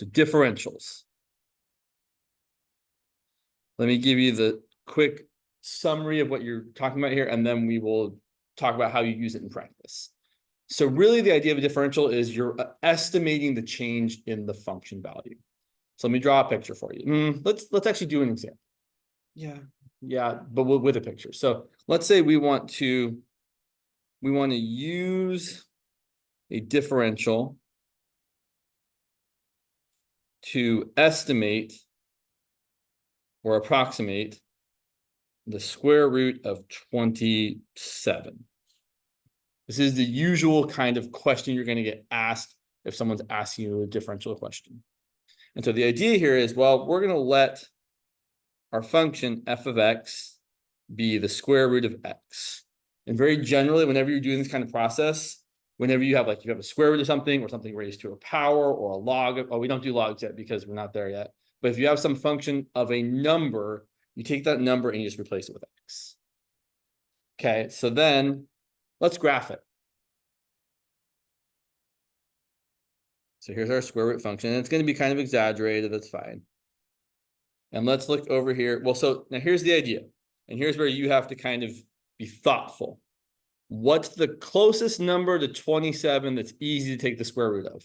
So differentials. Let me give you the quick summary of what you're talking about here, and then we will talk about how you use it in practice. So really the idea of a differential is you're estimating the change in the function value. So let me draw a picture for you. Let's actually do an example. Yeah, but with a picture. So let's say we want to use a differential to estimate or approximate the square root of 27. This is the usual kind of question you're going to get asked if someone's asking you a differential question. And so the idea here is, well, we're going to let our function f of x be the square root of x. And very generally, whenever you're doing this kind of process, whenever you have a square root of something or something raised to a power or a log of, we don't do logs yet because we're not there yet. But if you have some function of a number, you take that number and you just replace it with x. Okay, so then let's graph it. So here's our square root function. And it's going to be kind of exaggerated. That's fine. And let's look over here. Well, so now here's the idea. And here's where you have to kind of be thoughtful. What's the closest number to 27 that's easy to take the square root of?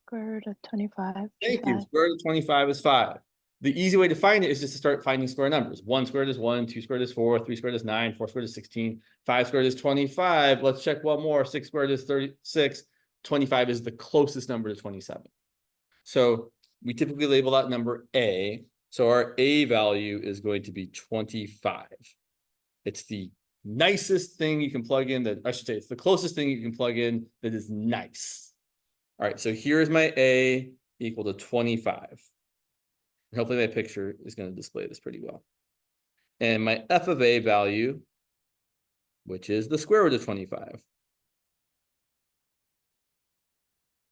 Square root of 25. Thank you. Square root of 25 is 5. The easy way to find it is just to start finding square numbers. 1 squared is 1, 2 squared is 4, 3 squared is 9, 4 squared is 16, 5 squared is 25. Let's check one more. 6 squared is 36. 25 is the closest number to 27. So we typically label that number A. So our A value is going to be 25. It's the nicest thing you can plug in that, I should say, it's the closest thing you can plug in that is nice. All right, so here's my A equal to 25. And hopefully my picture is going to display this pretty well. And my f of A value, which is the square root of 25.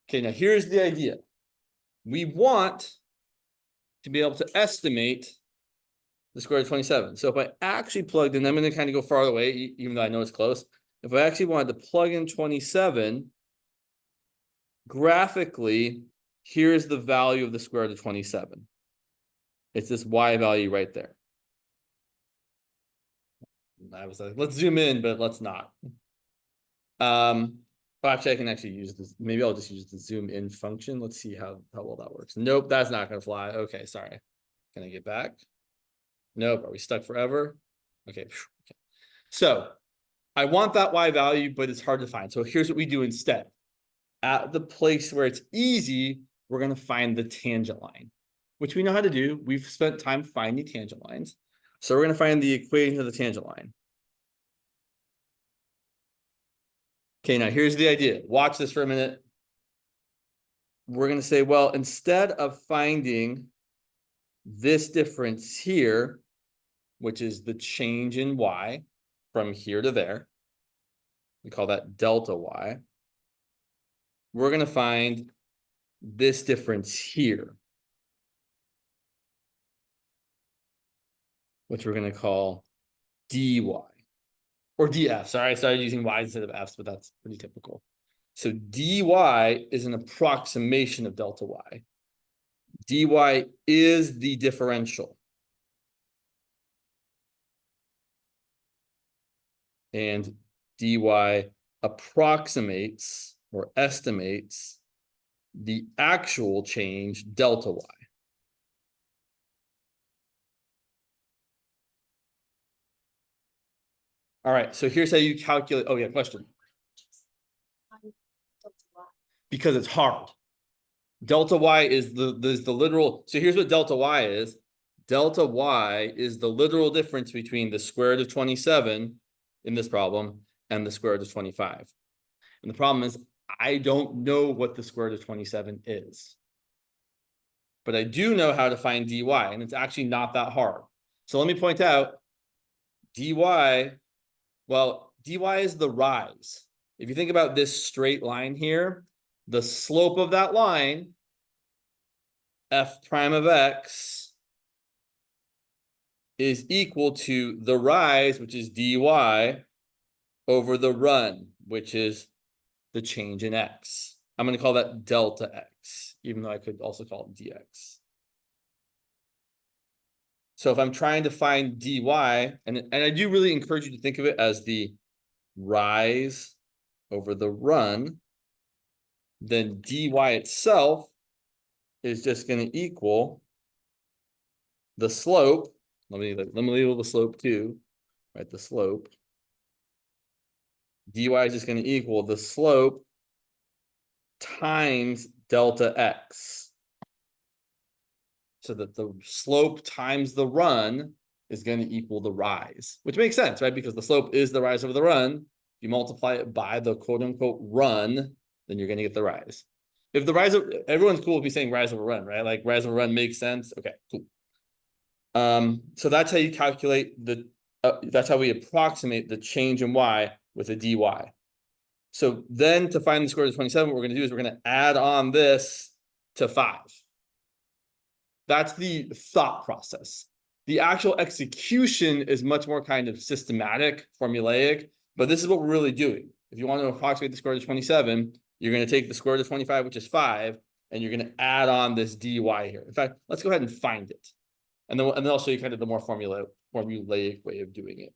Okay, now here's the idea. We want to be able to estimate the square root of 27. So if I actually plugged in, I'm going to kind of go farther away, even though I know it's close. If I actually wanted to plug in 27, graphically, here's the value of the square root of 27. It's this y value right there. I was like, let's zoom in, but let's not. Actually, I can actually use this. Maybe I'll just use the zoom in function. Let's see how well that works. Nope, that's not going to fly. Okay, sorry. Can I get back? Nope. Are we stuck forever? Okay. So I want that y value, but it's hard to find. So here's what we do instead. At the place where it's easy, we're going to find the tangent line, which we know how to do. We've spent time finding tangent lines. So we're going to find the equation of the tangent line. Okay, now here's the idea. Watch this for a minute. We're going to say, well, instead of finding this difference here, which is the change in y from here to there, we call that delta y, we're going to find this difference here, which we're going to call dy. Or df, sorry, I started using y's instead of f's, but that's pretty typical. So dy is an approximation of delta y. Dy is the differential. And dy approximates or estimates the actual change delta y. All right, so here's how you calculate. Oh, yeah, question. Because it's hard. Delta y is the literal. So here's what delta y is. Delta y is the literal difference between the square root of 27 in this problem and the square root of 25. And the problem is I don't know what the square root of 27 is. But I do know how to find dy, and it's actually not that hard. So let me point out dy. Well, dy is the rise. If you think about this straight line here, the slope of that line, f prime of x, is equal to the rise, which is dy, over the run, which is the change in x. I'm going to call that delta x, even though I could also call it dx. So if I'm trying to find dy, and I do really encourage you to think of it as the rise over the run, then dy itself is just going to equal the slope. Let me label the slope too, right? The slope. Dy is just going to equal the slope times delta x. So that the slope times the run is going to equal the rise, which makes sense, right? Because the slope is the rise over the run. If you multiply it by the quote unquote run, then you're going to get the rise. If the rise, everyone's cool with me saying rise over run, right? Like rise over run makes sense. Okay, cool. So that's how you calculate that's how we approximate the change in y with a dy. So then to find the square root of 27, what we're going to do is we're going to add on this to 5. That's the thought process. The actual execution is much more kind of systematic, formulaic, but this is what we're really doing. If you want to approximate the square root of 27, you're going to take the square root of 25, which is 5, and you're going to add on this dy here. In fact, let's go ahead and find it. And then I'll show you kind of the more formulaic way of doing it.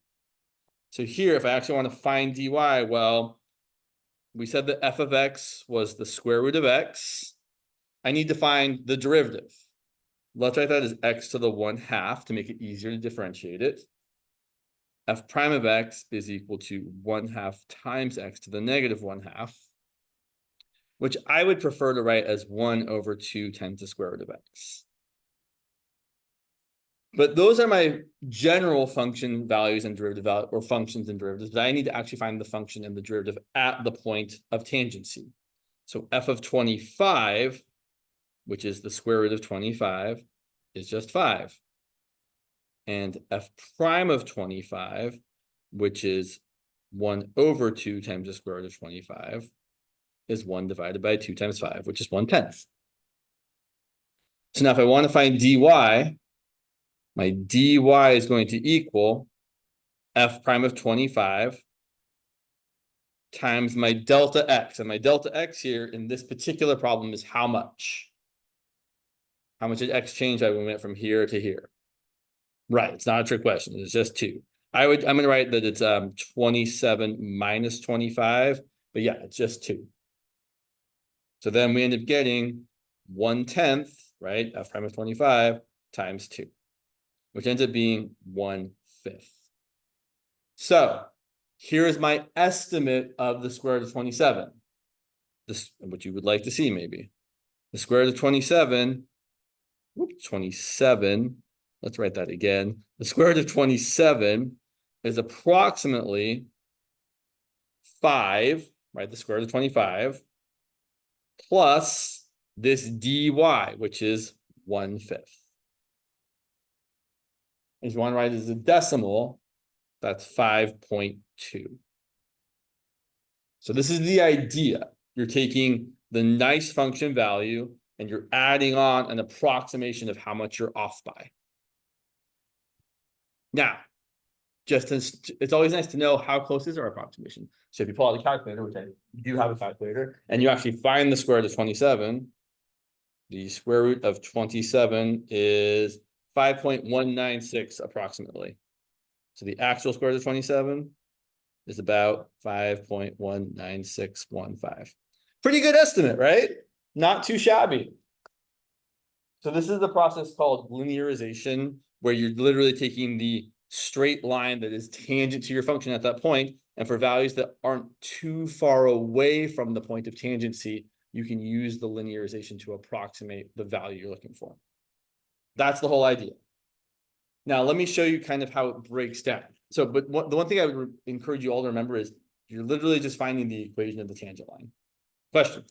So here, if I actually want to find dy, well, we said that f of x was the square root of x. I need to find the derivative. Let's write that as x to the 1/2 to make it easier to differentiate it. F prime of x is equal to 1/2 times x to the negative 1/2, which I would prefer to write as 1 over 2 times the square root of x. But those are my general function values and derivative value, or functions and derivatives, but I need to actually find the function and the derivative at the point of tangency. So f of 25, which is the square root of 25, is just 5. And f prime of 25, which is 1 over 2 times the square root of 25, is 1 divided by 2 times 5, which is 1/10. So now if I want to find dy, my dy is going to equal f prime of 25 times my delta x. And my delta x here in this particular problem is how much? How much did x change when we went from here to here? Right, it's not a trick question. It's just 2. I'm going to write that it's 27 minus 25, but yeah, it's just 2. So then we end up getting 1/10, right? F prime of 25 times 2, which ends up being 1/5. So here's my estimate of the square root of 27. This, what you would like to see maybe. The square root of 27, 27, let's write that again. The square root of 27 is approximately 5, right? The square root of 25 plus this dy, which is 1/5. If you want to write it as a decimal, that's 5.2. So this is the idea. You're taking the nice function value and you're adding on an approximation of how much you're off by. Now, it's always nice to know how close is our approximation. So if you pull out a calculator, which I do have a calculator, and you actually find the square root of 27, the square root of 27 is 5.196 approximately. So the actual square root of 27 is about 5.19615. Pretty good estimate, right? Not too shabby. So this is the process called linearization, where you're literally taking the straight line that is tangent to your function at that point, and for values that aren't too far away from the point of tangency, you can use the linearization to approximate the value you're looking for. That's the whole idea. Now, let me show you kind of how it breaks down. So, but the one thing I would encourage you all to remember is you're literally just finding the equation of the tangent line. Question?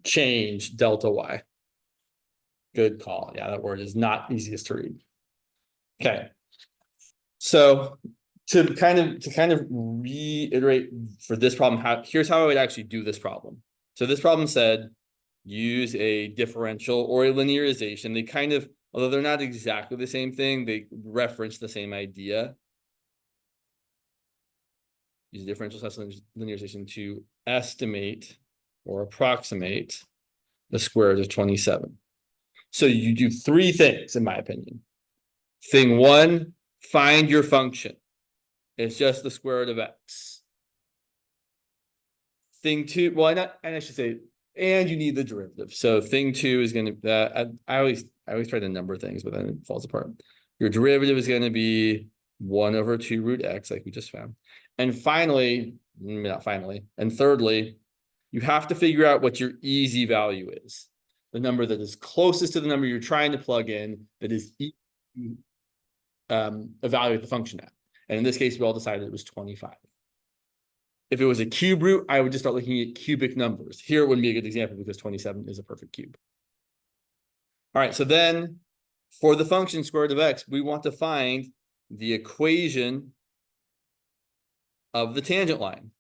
Change delta y. Good call. Yeah, that word is not easiest to read. Okay. So to kind of reiterate for this problem, here's how I would actually do this problem. So this problem said use a differential or a linearization. They kind of Although they're not exactly the same thing, they reference the same idea. Use differential test linearization to estimate or approximate the square root of 27. So you do three things, in my opinion. Thing one, find your function. It's just the square root of x. Thing two, well, and I should say, and you need the derivative. So thing two is going to, I always try to number things, but then it falls apart. Your derivative is going to be 1 over 2 root x, like we just found. And finally, not finally, and thirdly, you have to figure out what your easy value is. The number that is closest to the number you're trying to plug in that is evaluate the function at. And in this case, we all decided it was 25. If it was a cube root, I would just start looking at cubic numbers. Here it wouldn't be a good example because 27 is a perfect cube. All right, so then for the function square root of x, we want to find the equation of the tangent line.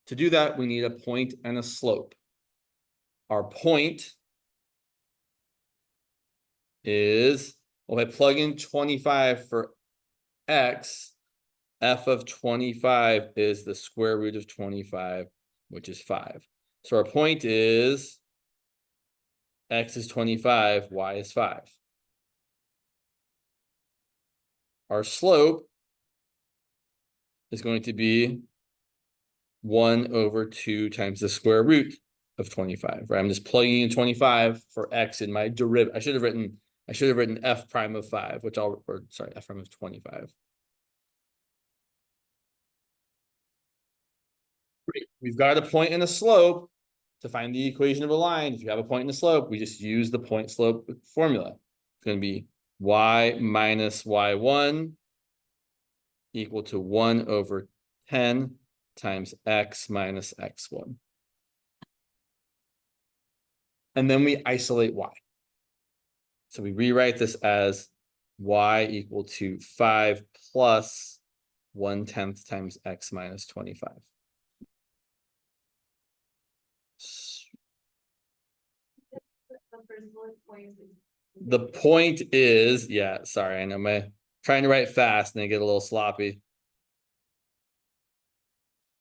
To do that, we need a point and a slope. Our point is, well, if I plug in 25 for x, f of 25 is the square root of 25, which is 5. So our point is x is 25, y is 5. Our slope is going to be 1 over 2 times the square root of 25, right? I'm just plugging in 25 for x in my derivative. I should have written f prime of 5, which f prime of 25. Great. We've got a point and a slope to find the equation of a line. If you have a point and a slope, we just use the point slope formula. It's going to be y minus y1 equal to 1 over 10 times x minus x1. And then we isolate y. So we rewrite this as y equal to 5 plus 1/10 times x minus 25. The point is, yeah, sorry, I know trying to write fast and I get a little sloppy.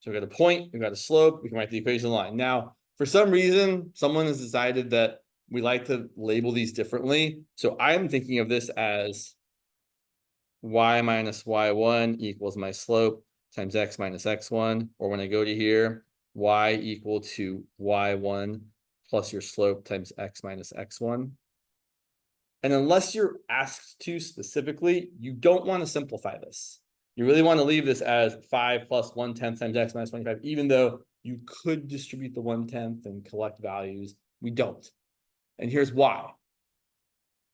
So we got a point, we got a slope, we can write the equation line. Now, for some reason, someone has decided that we like to label these differently. So I'm thinking of this as y minus y1 equals my slope times x minus x1. Or when I go to here, y equal to y1 plus your slope times x minus x1. And unless you're asked to specifically, you don't want to simplify this. You really want to leave this as 5 plus 1/10 times x minus 25, even though you could distribute the 1/10 and collect values. We don't. And here's why.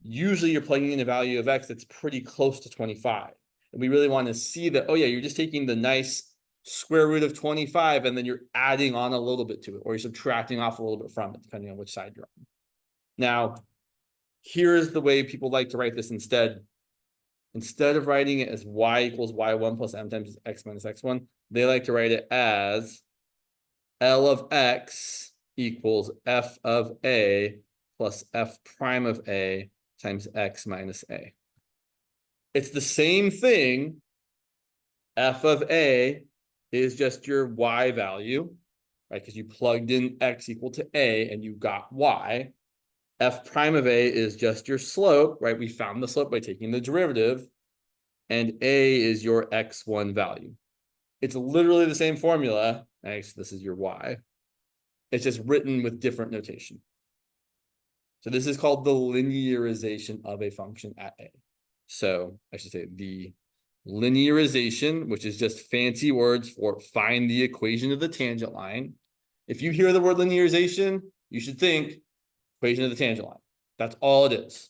Usually you're plugging in a value of x that's pretty close to 25. And we really want to see that, oh yeah, you're just taking the nice square root of 25 and then you're adding on a little bit to it, or you're subtracting off a little bit from it, depending on which side you're on. Now, here's the way people like to write this instead. Instead of writing it as y equals y1 plus m times x minus x1, they like to write it as L of x equals f of a plus f prime of a times x minus a. It's the same thing. F of a is just your y value, right? Because you plugged in x equal to a and you got y. F prime of a is just your slope, right? We found the slope by taking the derivative. And a is your x1 value. It's literally the same formula. Nice, this is your y. It's just written with different notation. So this is called the linearization of a function at a. So I should say the linearization, which is just fancy words for find the equation of the tangent line. If you hear the word linearization, you should think equation of the tangent line. That's all it is.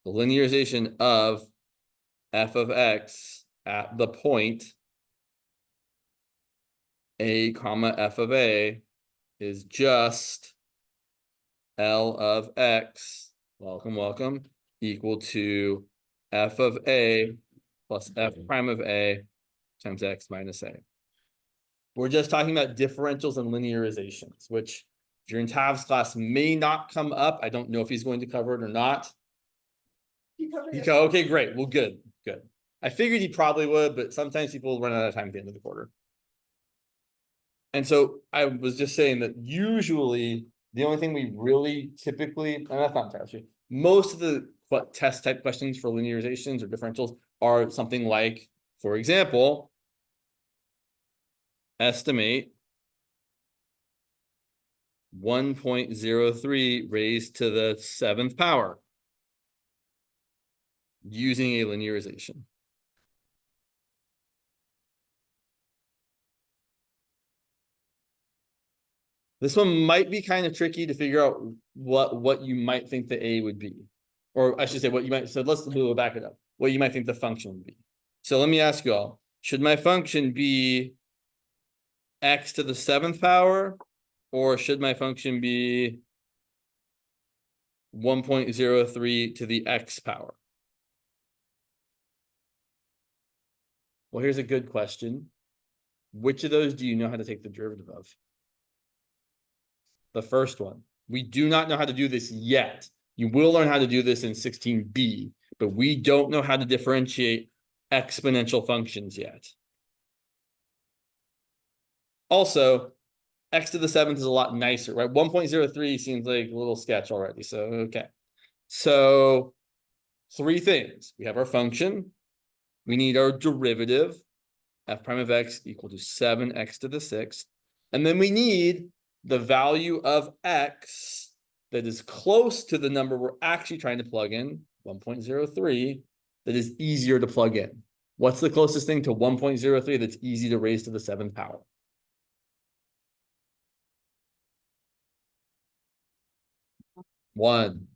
The linearization of f of x at the point a comma f of a is just L of x, welcome, equal to f of a plus f prime of a times x minus a. We're just talking about differentials and linearizations, which If you're in Tav's class, may not come up. I don't know if he's going to cover it or not. Okay, great. Well, good. I figured he probably would, but sometimes people run out of time at the end of the quarter. And so I was just saying that usually the only thing we really typically, and that's not entirely true, most of the test type questions for linearizations or differentials are something like, for example, estimate 1.03 raised to the 7th power using a linearization. This one might be kind of tricky to figure out what you might think the A would be. Or I should say what you might, so let's back it up. What you might think the function would be. So let me ask you all, should my function be x to the 7th power? Or should my function be 1.03 to the x power? Well, here's a good question. Which of those do you know how to take the derivative of? The first one. We do not know how to do this yet. You will learn how to do this in 16b, but we don't know how to differentiate exponential functions yet. Also, x to the 7th is a lot nicer, right? 1.03 seems like a little sketch already, so okay. So 3 things. We have our function. We need our derivative, f prime of x equal to 7x to the 6th. And then we need the value of x that is close to the number we're actually trying to plug in, 1.03, that is easier to plug in. What's the closest thing to 1.03 that's easy to raise to the 7th power? 1.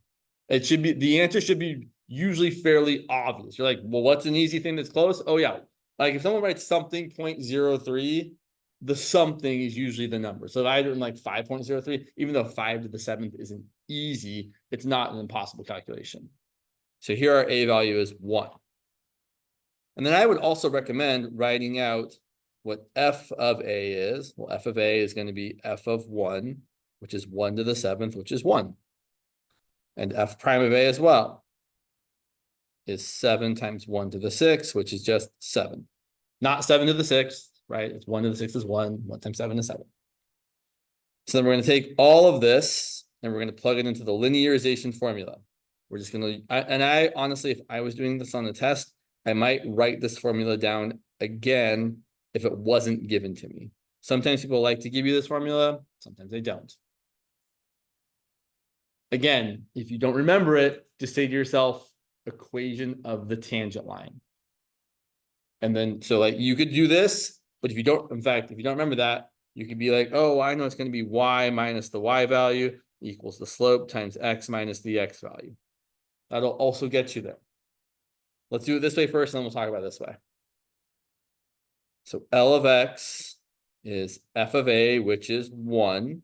It should be, the answer should be usually fairly obvious. You're like, well, what's an easy thing that's close? Oh yeah. Like if someone writes something 0.03, the something is usually the number. So if I do like 5.03, even though 5 to the 7th isn't easy, it's not an impossible calculation. So here our A value is 1. And then I would also recommend writing out what f of A is. Well, f of A is going to be f of 1, which is 1 to the 7th, which is 1. And f prime of A as well is 7 times 1 to the 6th, which is just 7. Not 7 to the 6th, right? It's 1 to the 6th is 1. 1 times 7 is 7. So then we're going to take all of this and we're going to plug it into the linearization formula. We're just going to, and I honestly, if I was doing this on the test, I might write this formula down again if it wasn't given to me. Sometimes people like to give you this formula, sometimes they don't. Again, if you don't remember it, just say to yourself, equation of the tangent line. And then, so like you could do this, but if you don't, in fact, if you don't remember that, you could be like, oh, I know it's going to be y minus the y value equals the slope times x minus the x value. That'll also get you there. Let's do it this way first, and then we'll talk about it this way. So L of x is f of a, which is 1,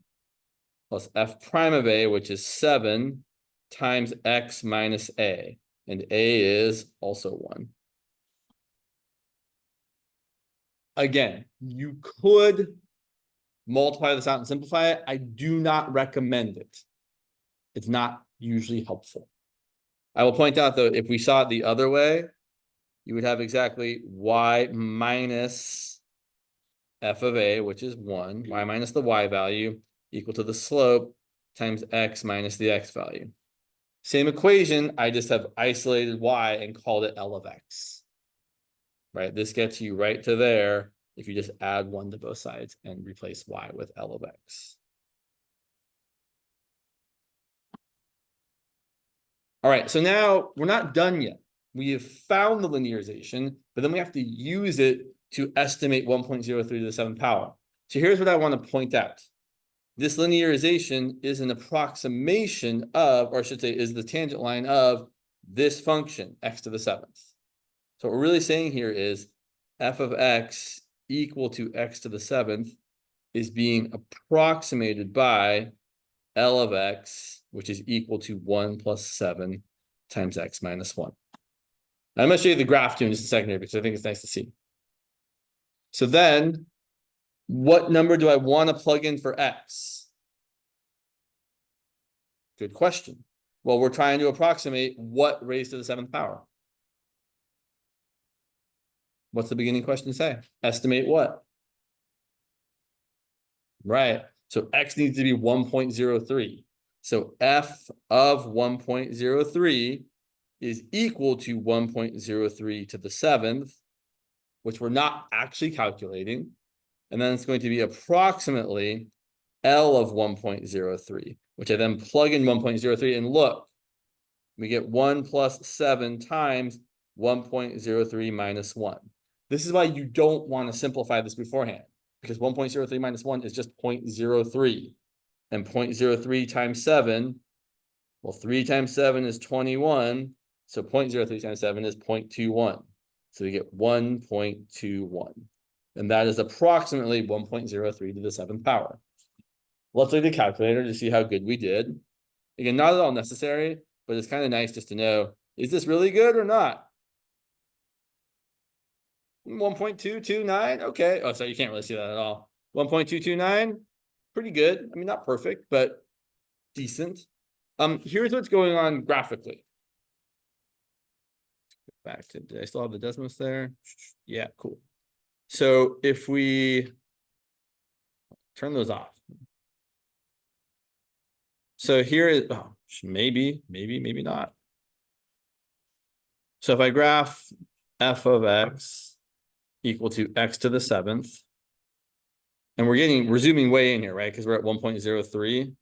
plus f prime of a, which is 7, times x minus a. And a is also 1. Again, you could multiply this out and simplify it. I do not recommend it. It's not usually helpful. I will point out, though, if we saw it the other way, you would have exactly y minus f of a, which is 1, y minus the y value, equal to the slope times x minus the x value. Same equation, I just have isolated y and called it L of x. Right, this gets you right to there if you just add 1 to both sides and replace y with L of x. All right, so now we're not done yet. We have found the linearization, but then we have to use it to estimate 1.03 to the 7th power. So here's what I want to point out. This linearization is an approximation of, or I should say, is the tangent line of this function, x to the 7th. So what we're really saying here is f of x equal to x to the 7th is being approximated by L of x, which is equal to 1 plus 7 times x minus 1. Now, I'm going to show you the graph too in just a second here because I think it's nice to see. So then, what number do I want to plug in for x? Good question. Well, we're trying to approximate what raised to the 7th power. What's the beginning question say? Estimate what? Right. So x needs to be 1.03. So f of 1.03 is equal to 1.03 to the 7th, which we're not actually calculating. And then it's going to be approximately L of 1.03, which I then plug in 1.03 and look, we get 1 plus 7 times 1.03 minus 1. This is why you don't want to simplify this beforehand, because 1.03 minus 1 is just 0.03. And 0.03 times 7, well, 3 times 7 is 21. So 0.03 times 7 is 0.21. So we get 1.21. And that is approximately 1.03 to the 7th power. Let's look at the calculator to see how good we did. Again, not at all necessary, but it's kind of nice just to know, is this really good or not? 1.229, okay. Oh, so you can't really see that at all. 1.229, pretty good. I mean, not perfect, but decent. Here's what's going on graphically. Back to, did I still have the Desmos there? Yeah, cool. So if we turn those off. So here is, oh, maybe not. So if I graph f of x equal to x to the 7th, and we're zooming way in here, right? Because we're at 1.03.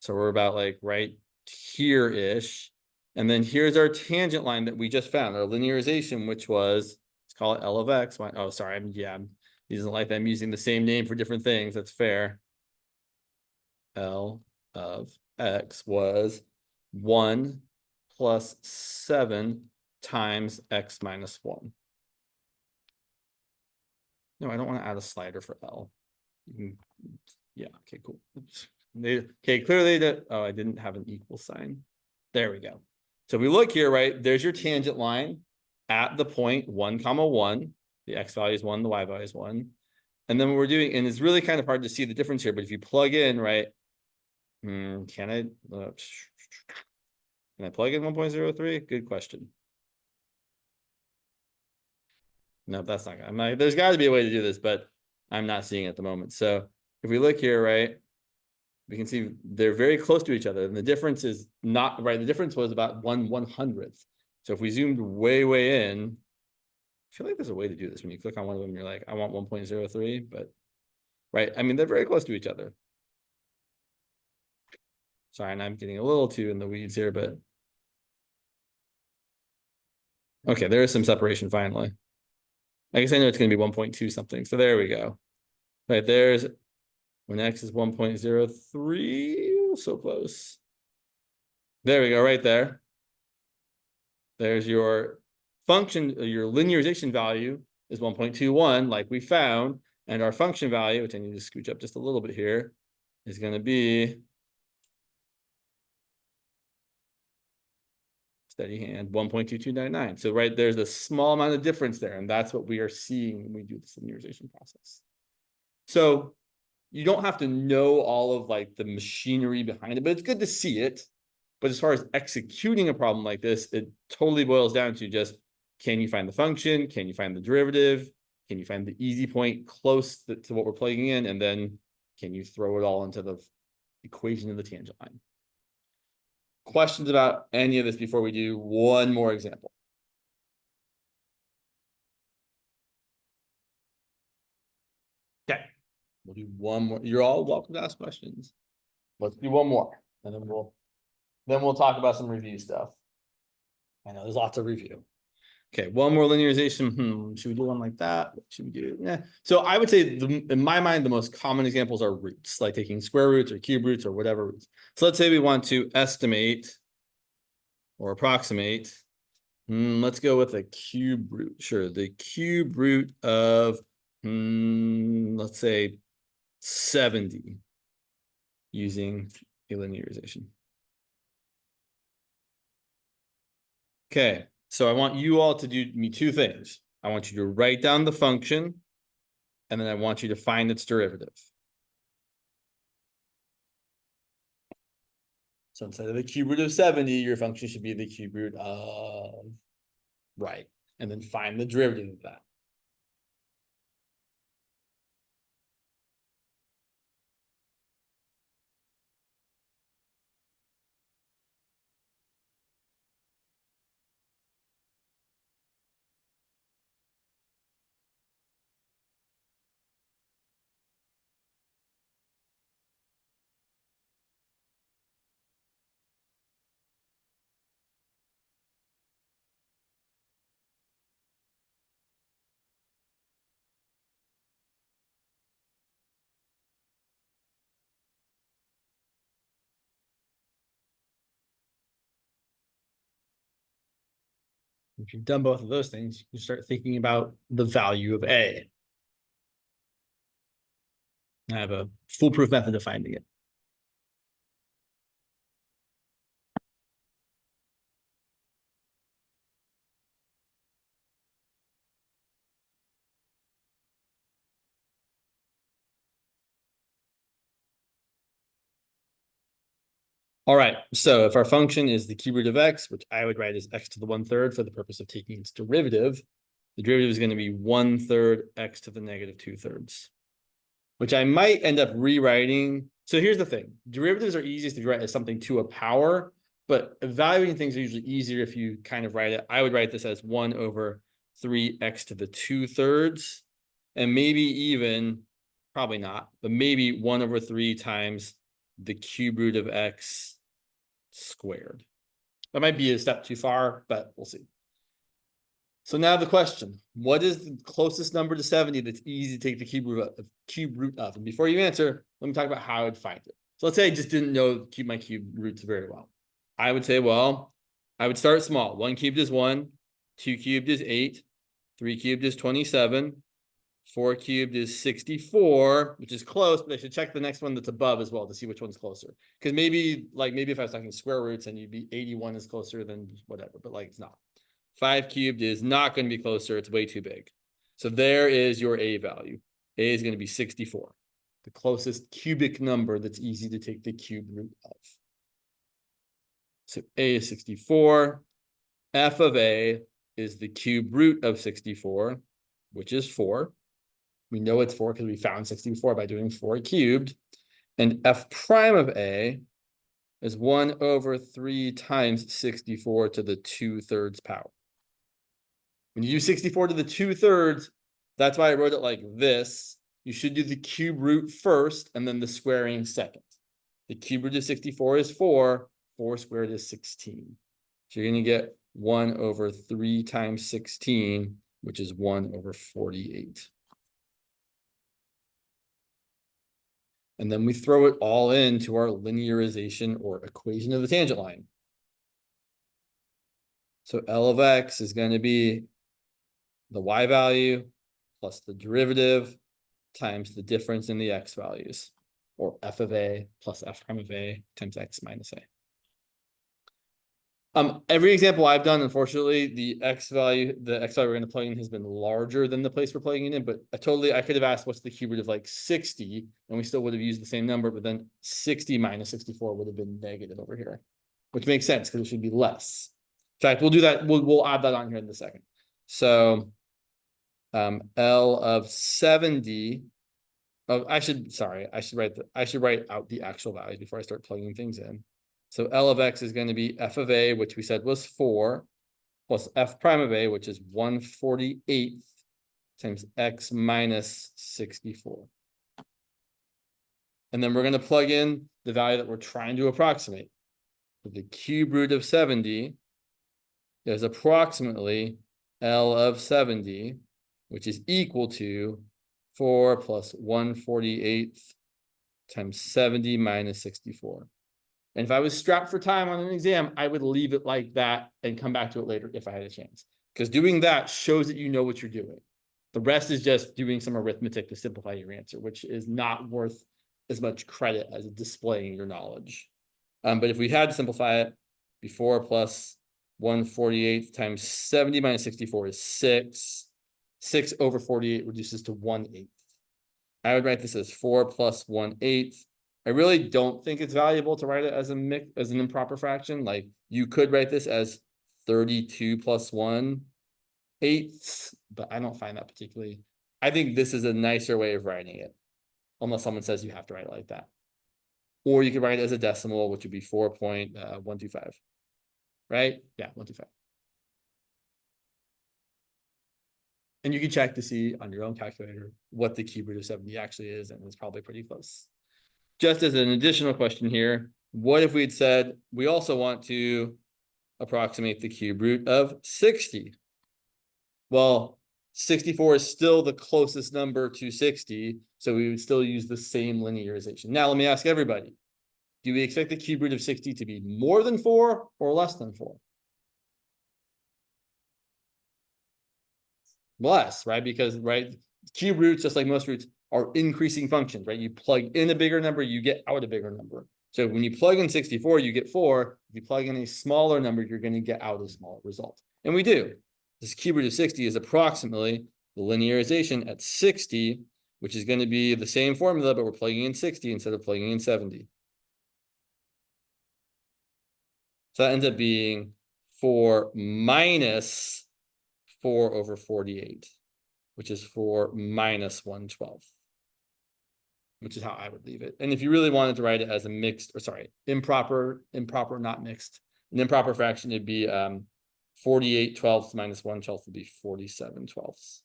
So we're about like right here-ish. And then here's our tangent line that we just found, our linearization, which was, let's call it L of x. Oh, sorry, he doesn't like that I'm using the same name for different things. That's fair. L of x was 1 plus 7 times x minus 1. No, I don't want to add a slider for L. Yeah, okay, cool. Okay, clearly that, oh, I didn't have an equal sign. There we go. So if we look here, right, there's your tangent line at the point 1, 1. The x value is 1, the y value is 1. And then what we're doing, and it's really kind of hard to see the difference here, but if you plug in, right, can I plug in 1.03? Good question. No, that's not gonna, there's got to be a way to do this, but I'm not seeing it at the moment. So if we look here, right, we can see they're very close to each other, and the difference is not right. The difference was about 1/100th. So if we zoomed way in, I feel like there's a way to do this. When you click on one of them, you're like, I want 1.03, but right. I mean, they're very close to each other. Sorry, and I'm getting a little too in the weeds here, but okay, there is some separation finally. I guess I know it's going to be 1.2 something. So there we go. Right, there's when x is 1.03, so close. There we go, right there. There's your function, your linearization value is 1.21, like we found, and our function value, which I need to scooch up just a little bit here, is going to be, steady hand, 1.2299. So right there's a small amount of difference there, and that's what we are seeing when we do this linearization process. So you don't have to know all of like the machinery behind it, but it's good to see it. But as far as executing a problem like this, it totally boils down to just, can you find the function? Can you find the derivative? Can you find the easy point close to what we're plugging in? And then can you throw it all into the equation of the tangent line? Questions about any of this before we do one more example? Okay, we'll do one more. You're all welcome to ask questions. Let's do one more, and then we'll talk about some review stuff. I know there's lots of review. Okay, one more linearization. Should we do one like that? What should we do? Yeah. So I would say, in my mind, the most common examples are roots, like taking square roots or cube roots or whatever roots. So let's say we want to estimate or approximate. Let's go with a cube root. Sure, the cube root of, let's say 70 using a linearization. Okay, so I want you all to do me two things. I want you to write down the function, and then I want you to find its derivative. So instead of the cube root of 70, your function should be the cube root of, right. And then find the derivative of that. If you've done both of those things, you start thinking about the value of A. I have a foolproof method of finding it. All right, so if our function is the cube root of x, which I would write as x to the 1/3 for the purpose of taking its derivative, the derivative is going to be 1/3 x to the negative 2/3, which I might end up rewriting. So here's the thing. Derivatives are easiest if you write as something to a power, but evaluating things are usually easier if you kind of write it. I would write this as 1/3x to the 2/3, and maybe even, probably not, but maybe 1/3 times the cube root of x squared. That might be a step too far, but we'll see. So now the question, what is the closest number to 70 that's easy to take the cube root of? And before you answer, let me talk about how I would find it. So let's say I just didn't know my cube roots very well. I would say, well, I would start small. 1 cubed is 1, 2 cubed is 8, 3 cubed is 27, 4 cubed is 64, which is close, but I should check the next one that's above as well to see which one's closer. Because maybe if I was talking square roots and you'd be 81 is closer than whatever, but it's not. 5 cubed is not going to be closer. It's way too big. So there is your A value. A is going to be 64, the closest cubic number that's easy to take the cube root of. So A is 64. F of A is the cube root of 64, which is 4. We know it's 4 because we found 64 by doing 4 cubed. And F prime of A is 1/3 times 64 to the 2/3 power. When you do 64 to the 2/3, that's why I wrote it like this. You should do the cube root first and then the squaring second. The cube root of 64 is 4. 4 squared is 16. So you're going to get 1/3 times 16, which is 1/48. And then we throw it all into our linearization or equation of the tangent line. So L of x is going to be the y value plus the derivative times the difference in the x values, or f of a plus f prime of a times x minus a. Every example I've done, unfortunately, the x value we're going to plug in has been larger than the place we're plugging it in, but I could have asked what's the cube root of 60, and we still would have used the same number, but then 60 minus 64 would have been negative over here, which makes sense because it should be less. In fact, we'll do that. We'll add that on here in a second. So L of 70. I should write out the actual values before I start plugging things in. So L of x is going to be f of a, which we said was 4, plus f prime of a, which is 1/48 times x minus 64. And then we're going to plug in the value that we're trying to approximate. So the cube root of 70 is approximately L of 70, which is equal to 4 plus 1/48 times 70 minus 64. And if I was strapped for time on an exam, I would leave it like that and come back to it later if I had a chance. Because doing that shows that you know what you're doing. The rest is just doing some arithmetic to simplify your answer, which is not worth as much credit as displaying your knowledge. But if we had to simplify it, before plus 1/48 times 70 minus 64 is 6. 6/48 reduces to 1/8. I would write this as 4 plus 1/8 I really don't think it's valuable to write it as as an improper fraction. Like you could write this as 32 plus 1/8, but I don't find that particularly. I think this is a nicer way of writing it, unless someone says you have to write it like that. Or you could write it as a decimal, which would be 4.125. Right? Yeah, 125. And you can check to see on your own calculator what the cube root of 70 actually is, and it's probably pretty close. Just as an additional question here, what if we had said we also want to approximate the cube root of 60? Well, 64 is still the closest number to 60, so we would still use the same linearization. Now, let me ask everybody, do we expect the cube root of 60 to be more than 4 or less than 4? Less, right? Because, right, cube roots, just like most roots, are increasing functions, right? You plug in a bigger number, you get out a bigger number. So when you plug in 64, you get 4. If you plug in a smaller number, you're going to get out a smaller result. And we do. This cube root of 60 is approximately the linearization at 60, which is going to be the same formula, but we're plugging in 60 instead of plugging in 70. So that ends up being 4 minus 4 over 48, which is 4 minus 1/12, which is how I would leave it. And if you really wanted to write it as a mixed, or sorry, improper, not mixed, an improper fraction, it'd be 48/12 minus 1/12 would be 47/12.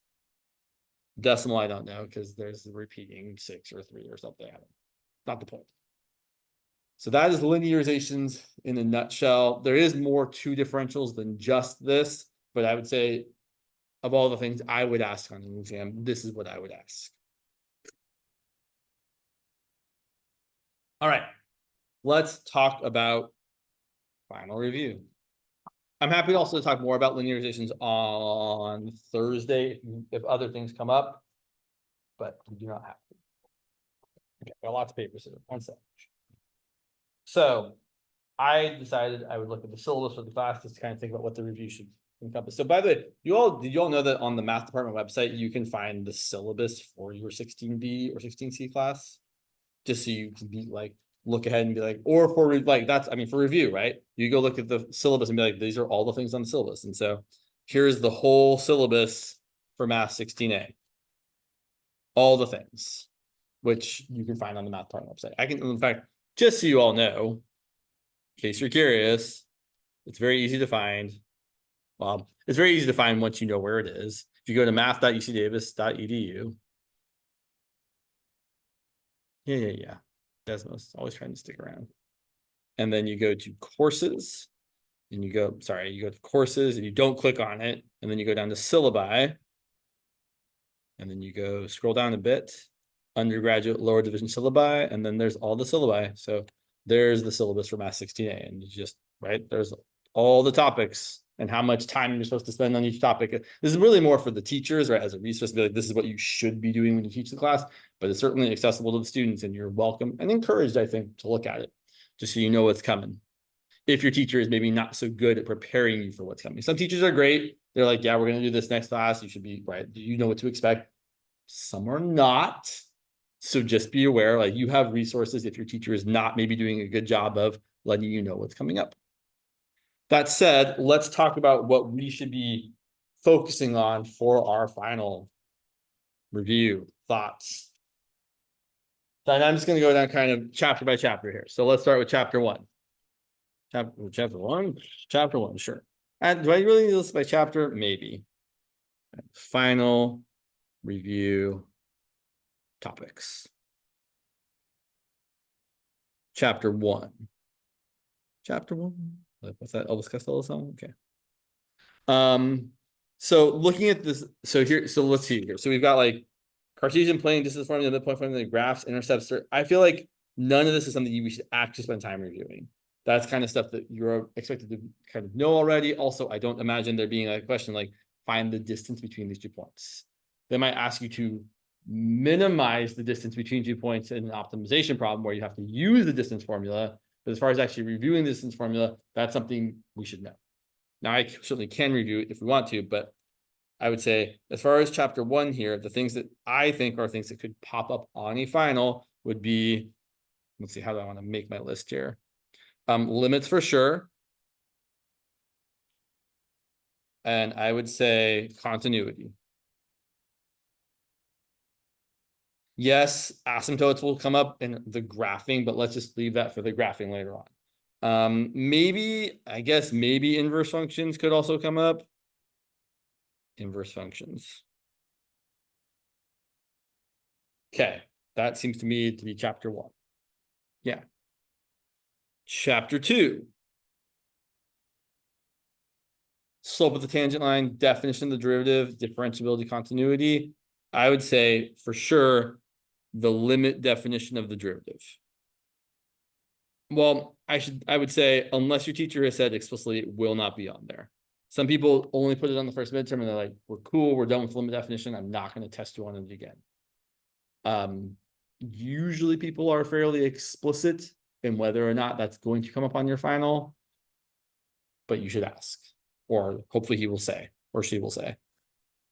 Decimal, I don't know, because there's the repeating 6 or 3 or something. Not the point. So that is linearizations in a nutshell. There is more to differentials than just this, but I would say of all the things I would ask on an exam, this is what I would ask. All right, let's talk about final review. I'm happy also to talk more about linearizations on Thursday if other things come up, but we do not have to. Okay, got lots of papers here. One sec. So I decided I would look at the syllabus for the class just to kind of think about what the review should encompass. So by the way, did you all know that on the math department website, you can find the syllabus for your 16B or 16C class? Just so you can be like, look ahead and be like, or for like, that's, I mean, for review, right? You go look at the syllabus and be like, these are all the things on the syllabus. And so here's the whole syllabus for Math 16A. All the things, which you can find on the math department website. I can, in fact, just so you all know, in case you're curious, it's very easy to find. Well, it's very easy to find once you know where it is. If you go to math.ucdavis.edu. Yeah. Desmos, always trying to stick around. And then you go to courses, and you go to courses, and you don't click on it. And then you go down to syllabi. And then you go scroll down a bit, undergraduate lower division syllabi, and then there's all the syllabi. So there's the syllabus for Math 16A, and you just, right, there's all the topics and how much time you're supposed to spend on each topic. This is really more for the teachers, right, as a resource, like, this is what you should be doing when you teach the class, but it's certainly accessible to the students, and you're welcome and encouraged, I think, to look at it, just so you know what's coming. If your teacher is maybe not so good at preparing you for what's coming. Some teachers are great. They're like, yeah, we're going to do this next class. You should be, right, you know what to expect. Some are not. So just be aware, like, you have resources if your teacher is not maybe doing a good job of letting you know what's coming up. That said, let's talk about what we should be focusing on for our final review thoughts. So I'm just going to go down kind of chapter by chapter here. So let's start with chapter 1. Chapter one, sure. And do I really need this by chapter? Maybe. Final review topics. Chapter 1. What's that? Elvis Costello song? Okay. So looking at this, so let's see here. So we've got like Cartesian plane, distance formula, midpoint formula, graphs, intercepts. I feel like none of this is something we should actually spend time reviewing. That's kind of stuff that you're expected to kind of know already. Also, I don't imagine there being a question like, find the distance between these 2 points. They might ask you to minimize the distance between 2 points in an optimization problem where you have to use the distance formula. But as far as actually reviewing the distance formula, that's something we should know. Now, I certainly can review it if we want to, but I would say as far as chapter 1 here, the things that I think are things that could pop up on a final would be let's see, how do I want to make my list here? Limits for sure. And I would say continuity. Yes, asymptotes will come up in the graphing, but let's just leave that for the graphing later on. Maybe, I guess maybe inverse functions could also come up. Inverse functions. Okay, that seems to me to be chapter 1. Yeah. Chapter 2. Slope of the tangent line, definition of the derivative, differentiability, continuity. I would say for sure the limit definition of the derivative. Well, I would say unless your teacher has said explicitly it will not be on there. Some people only put it on the first midterm and they're like, we're cool, we're done with limit definition. I'm not going to test you on it again. Usually people are fairly explicit in whether or not that's going to come up on your final, but you should ask, or hopefully he will say, or she will say.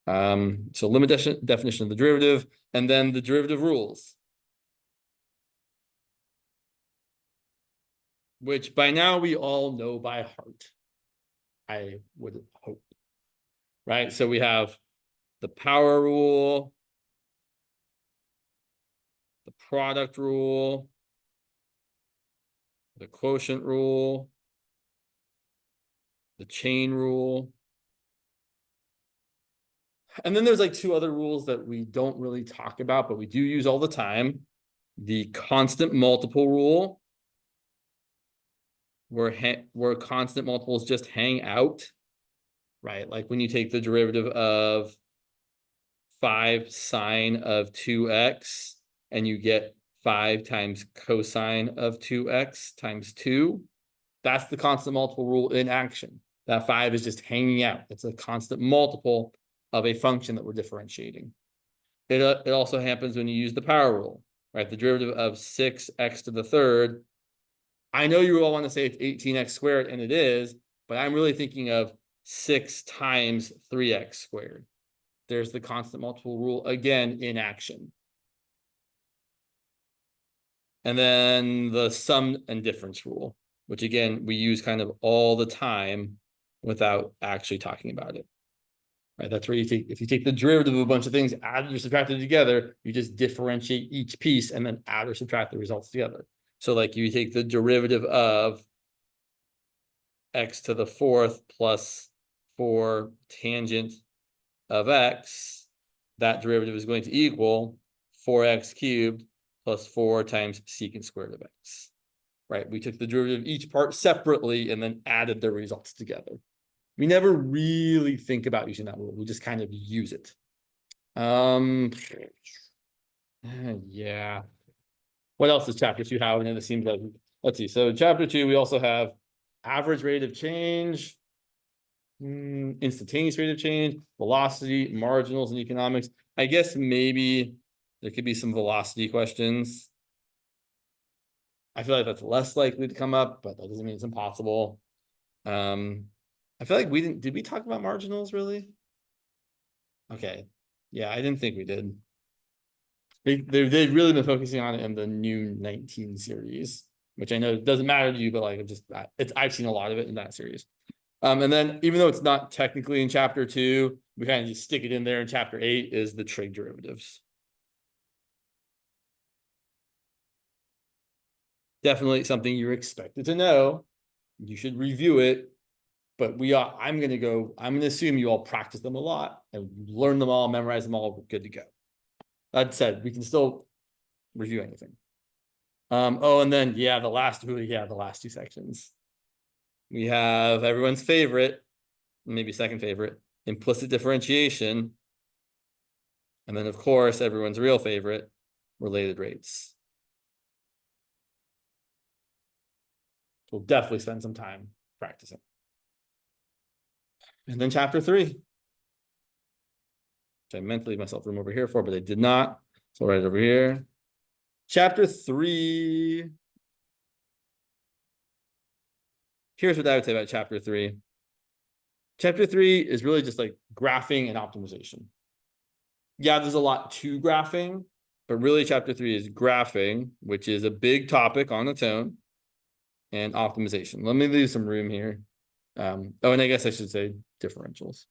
So limit definition of the derivative, and then the derivative rules, which by now we all know by heart, I would hope, right? So we have the power rule, the product rule, the quotient rule, the chain rule. And then there's like 2 other rules that we don't really talk about, but we do use all the time. The constant multiple rule, where constant multiples just hang out, right? Like when you take the derivative of 5 sine of 2x and you get 5 times cosine of 2x times 2. That's the constant multiple rule in action. That 5 is just hanging out. It's a constant multiple of a function that we're differentiating. It also happens when you use the power rule, right? The derivative of 6x to the third. I know you all want to say it's 18x squared, and it is, but I'm really thinking of 6 times 3x squared. There's the constant multiple rule again in action. And then the sum and difference rule, which again, we use kind of all the time without actually talking about it. Right? That's where if you take the derivative of a bunch of things, added or subtracted together, you just differentiate each piece and then add or subtract the results together. So like you take the derivative of x to the 4th plus 4 tangent of x, that derivative is going to equal 4x cubed plus 4 times secant squared of x. Right? We took the derivative of each part separately and then added the results together. We never really think about using that rule. We just kind of use it. Yeah. What else does chapter 2 have? And it seems like, let's see. So chapter 2, we also have average rate of change, instantaneous rate of change, velocity, marginals, and economics. I guess maybe there could be some velocity questions. I feel like that's less likely to come up, but that doesn't mean it's impossible. I feel like did we talk about marginals really? Okay. Yeah, I didn't think we did. They've really been focusing on it in the new 19 series, which I know doesn't matter to you, but like I've seen a lot of it in that series. And then even though it's not technically in chapter 2, we kind of just stick it in there in chapter 8 is the trig derivatives. Definitely something you're expected to know. You should review it. But I'm going to assume you all practice them a lot and learn them all, memorize them all, good to go. That said, we can still review anything. Oh, and then, yeah, the last 2 sections. We have everyone's favorite, maybe second favorite, implicit differentiation. And then, of course, everyone's real favorite, related rates. We'll definitely spend some time practicing. And then chapter 3, which I meant to leave myself room over here for, but I did not. So right over here. Chapter 3. Here's what I would say about chapter 3. Chapter 3 is really just like graphing and optimization. Yeah, there's a lot to graphing, but really chapter 3 is graphing, which is a big topic on its own, and optimization. Let me leave some room here. Oh, and I guess I should say differentials.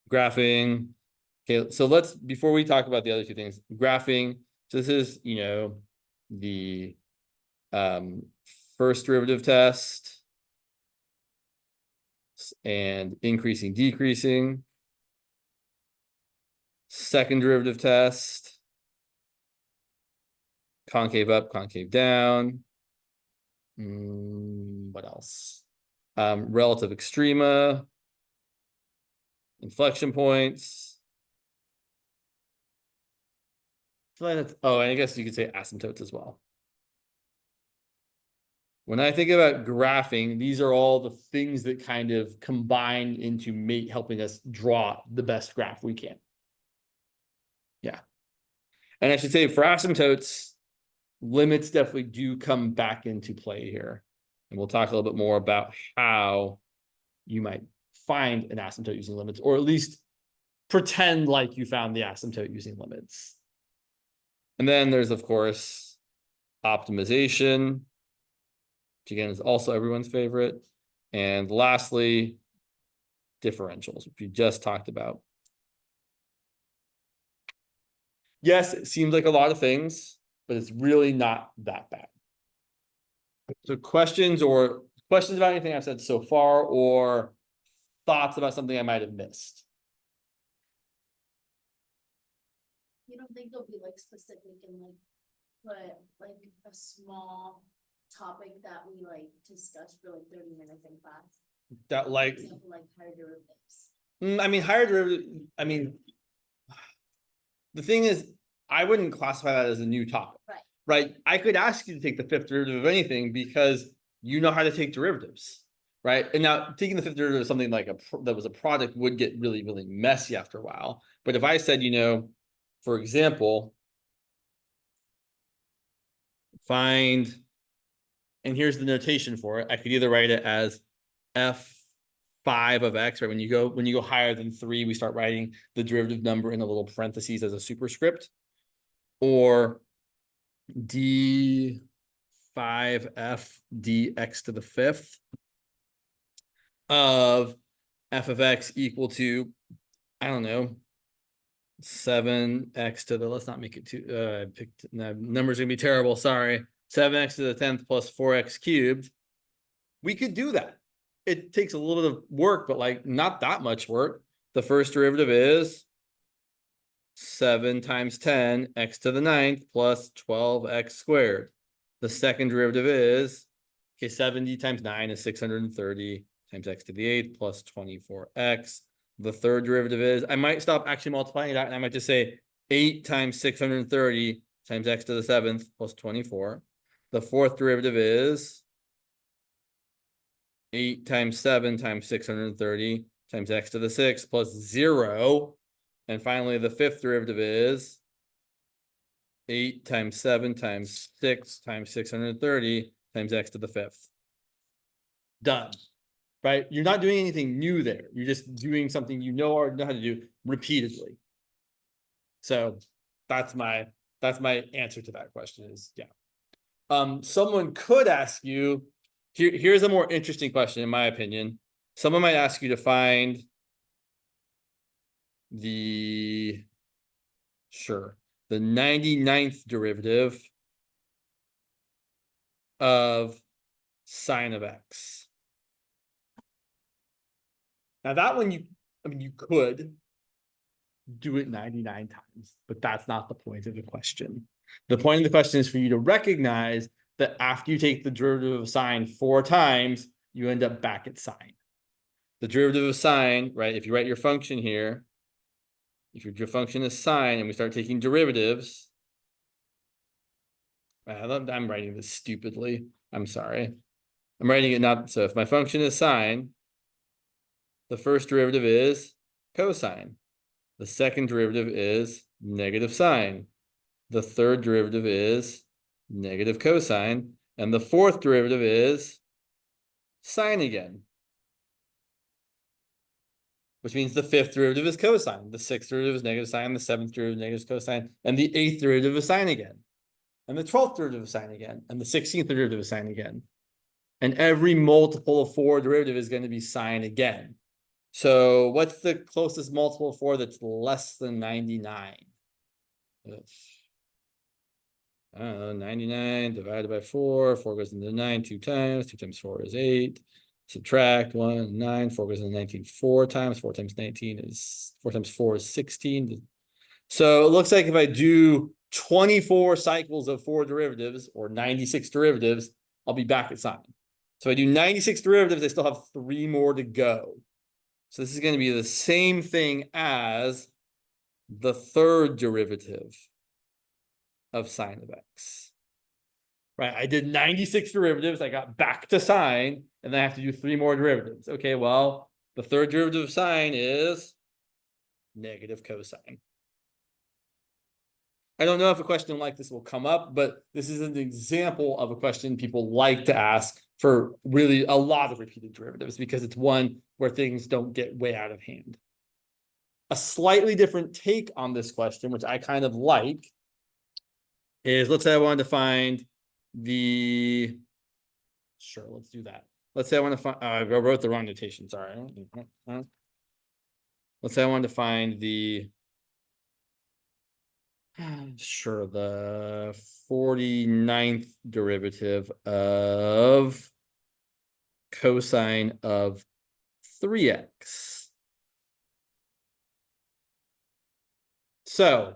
Graphing. Okay, so let's, before we talk about the other two things, graphing. So this is, the first derivative test and increasing, decreasing. Second derivative test, concave up, concave down. What else? Relative extrema, inflection points. Oh, and I guess you could say asymptotes as well. When I think about graphing, these are all the things that kind of combine into helping us draw the best graph we can. Yeah. And I should say for asymptotes, limits definitely do come back into play here. And we'll talk a little bit more about how you might find an asymptote using limits, or at least pretend like you found the asymptote using limits. And then there's, of course, optimization, which again is also everyone's favorite. And lastly, differentials, which we just talked about. Yes, it seems like a lot of things, but it's really not that bad. So questions about anything I've said so far, or thoughts about something I might have missed? You don't think they'll be like specific and like put like a small topic that we like discuss for like 30 minutes in class? That For like, example, like higher derivatives. I mean, higher derivative, the thing is, I wouldn't classify that as a new topic. Right? I could ask you to take the fifth derivative of anything because you know how to take derivatives, right? And now taking the fifth derivative of something like that was a product would get really, really messy after a while. But if I said, for example, find, and here's the notation for it, I could either write it as f5 of x, right? When you go higher than 3, we start writing the derivative number in a little parentheses as a superscript, or d5f dx to the fifth of f of x equal to, I don't know, 7x to the, let's not make it too, I picked, numbers gonna be terrible, sorry. 7x to the 10th plus 4x cubed. We could do that. It takes a little bit of work, but like not that much work. The first derivative is 7 times 10 x to the 9th plus 12x squared. The second derivative is, 70 times 9 is 630 times x to the 8th plus 24x. The third derivative is, I might stop actually multiplying it out, and I might just say 8 times 630 times x to the 7th plus 24. The fourth derivative is 8 times 7 times 630 times x to the 6th plus 0. And finally, the fifth derivative is 8 times 7 times 6 times 630 times x to the 5th. Done. Right? You're not doing anything new there. You're just doing something you know or know how to do repeatedly. So that's my answer to that question is, yeah. Someone could ask you, here's a more interesting question in my opinion. Someone might ask you to find the 99th derivative of sine of x. Now that one you could do it 99 times, but that's not the point of the question. The point of the question is for you to recognize that after you take the derivative of sine 4 times, you end up back at sine. The derivative of sine, right? If you write your function here, if your function is sine and we start taking derivatives, I'm writing this stupidly. I'm sorry. I'm writing it not, so if my function is sine, the first derivative is cosine. The second derivative is negative sine. The third derivative is negative cosine. And the fourth derivative is sine again. which means the fifth derivative is cosine, the sixth derivative is negative sine, the seventh derivative is negative cosine, and the eighth derivative is sine again, and the 12th derivative is sine again, and the 16th derivative is sine again. And every multiple of 4 derivative is going to be sine again. So what's the closest multiple of 4 that's less than 99? I don't know, 99 divided by 4. 4 goes into 9 2 times. 2 times 4 is 8. Subtract 1, 9. 4 goes into 19 4 times. 4 times 19 is 4 times 4 is 16. So it looks like if I do 24 cycles of 4 derivatives or 96 derivatives, I'll be back at sine. So if I do 96 derivatives, I still have 3 more to go. So this is going to be the same thing as the third derivative of sine of x. Right, I did 96 derivatives, I got back to sine, and then I have to do 3 more derivatives. Okay, well, the third derivative of sine is negative cosine. I don't know if a question like this will come up, but this is an example of a question people like to ask for really a lot of repeated derivatives because it's one where things don't get way out of hand. A slightly different take on this question, which I kind of like, is let's say I wanted to find the, sure, let's do that. Let's say I want to find, I wrote the wrong notation, sorry. Let's say I wanted to find the, sure, the 49th derivative of cosine of 3x. So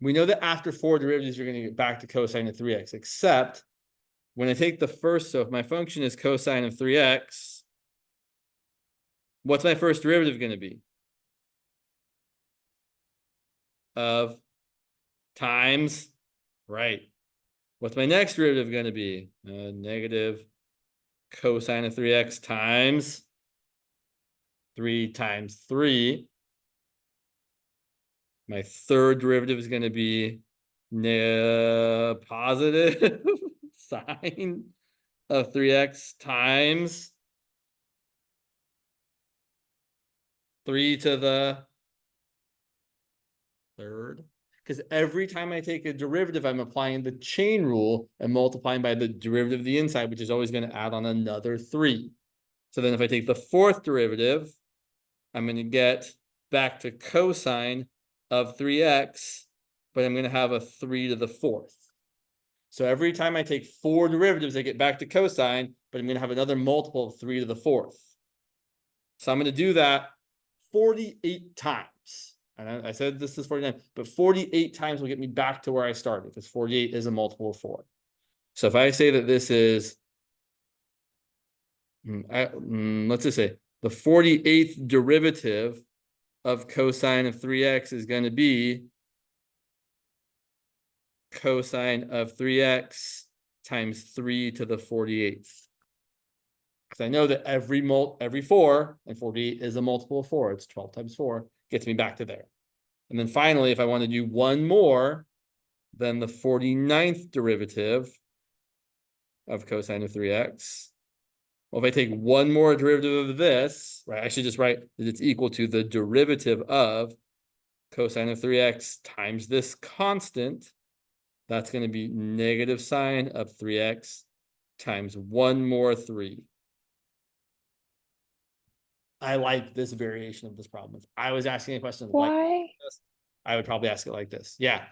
we know that after 4 derivatives, you're going to get back to cosine of 3x, except when I take the first, so if my function is cosine of 3x, what's my first derivative going to be? Of times, right. What's my next derivative going to be? Negative cosine of 3x times 3 times 3. My third derivative is going to be positive sine of 3x times 3 to the third. Because every time I take a derivative, I'm applying the chain rule and multiplying by the derivative of the inside, which is always going to add on another 3. So then if I take the fourth derivative, I'm going to get back to cosine of 3x, but I'm going to have a 3 to the 4th. So every time I take 4 derivatives, I get back to cosine, but I'm going to have another multiple of 3 to the 4th. So I'm going to do that 48 times. And I said this is 49, but 48 times will get me back to where I started, because 48 is a multiple of 4. So if I say that this is, let's just say the 48th derivative of cosine of 3x is going to be cosine of 3x times 3 to the 48th. Because I know that every 4, and 48 is a multiple of 4, it's 12 times 4, gets me back to there. And then finally, if I want to do one more, then the 49th derivative of cosine of 3x. Well, if I take one more derivative of this, right, I should just write that it's equal to the derivative of cosine of 3x times this constant. That's going to be negative sine of 3x times one more 3. I like this variation of this problem. If I was asking a question like this, I would probably ask it like this. Yeah.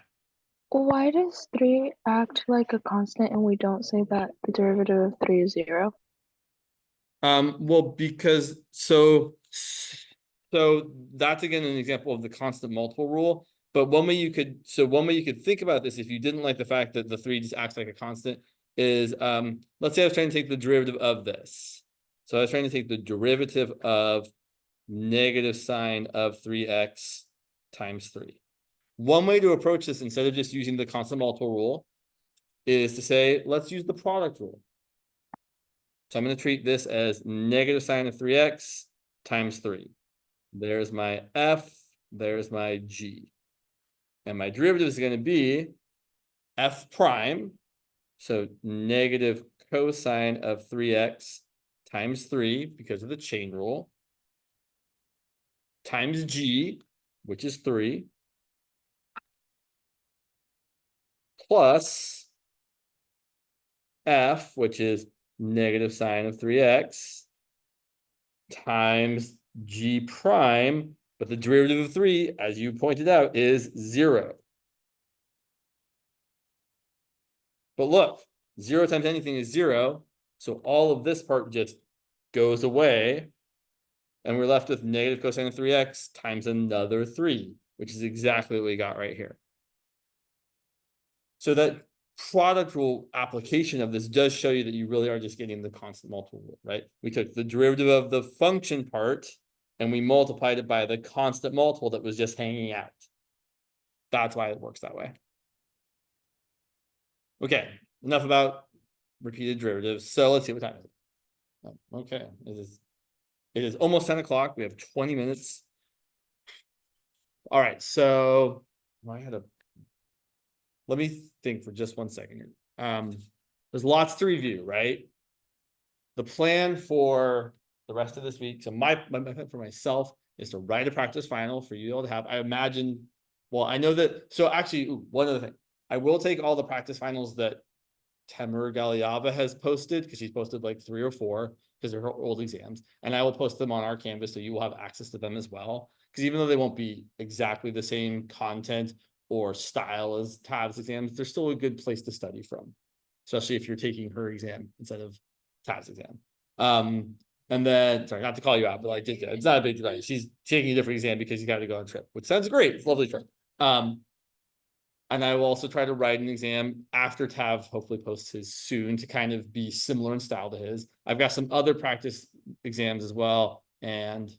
Why does 3 act like a constant and we don't say that the derivative of 3 is 0? Well, because so that's again an example of the constant multiple rule. But one way you could think about this, if you didn't like the fact that the 3 just acts like a constant, is let's say I was trying to take the derivative of this. So I was trying to take the derivative of negative sine of 3x times 3. One way to approach this, instead of just using the constant multiple rule, is to say, let's use the product rule. So I'm going to treat this as negative sine of 3x times 3. There's my f, there's my g. And my derivative is going to be f prime, so negative cosine of 3x times 3 because of the chain rule, times G, which is 3, plus F, which is negative sine of 3x, times G prime, but the derivative of 3, as you pointed out, is 0. But look, 0 times anything is 0, so all of this part just goes away, and we're left with negative cosine of 3x times another 3, which is exactly what we got right here. So that product rule application of this does show you that you really are just getting the constant multiple rule, right? We took the derivative of the function part and we multiplied it by the constant multiple that was just hanging out. That's why it works that way. Okay, enough about repeated derivatives. So let's see, what time is it? Okay, it is almost 10 o'clock. We have 20 minutes. All right, so let me think for just 1 second here. There's lots to review, right? The plan for the rest of this week. So my plan for myself is to write a practice final for you all to have. I imagine, well, I know that. So actually, one other thing, I will take all the practice finals that Temur Galiava has posted, because she's posted like 3 or 4 because they're her old exams, and I will post them on our Canvas so you will have access to them as well. Because even though they won't be exactly the same content or style as Tav's exams, they're still a good place to study from, especially if you're taking her exam instead of Tav's exam. And then, sorry, not to call you out, but like, it's not a big deal. She's taking a different exam because you got to go on a trip, which sounds great. It's a lovely trip. And I will also try to write an exam after Tav hopefully posts his soon to kind of be similar in style to his. I've got some other practice exams as well, and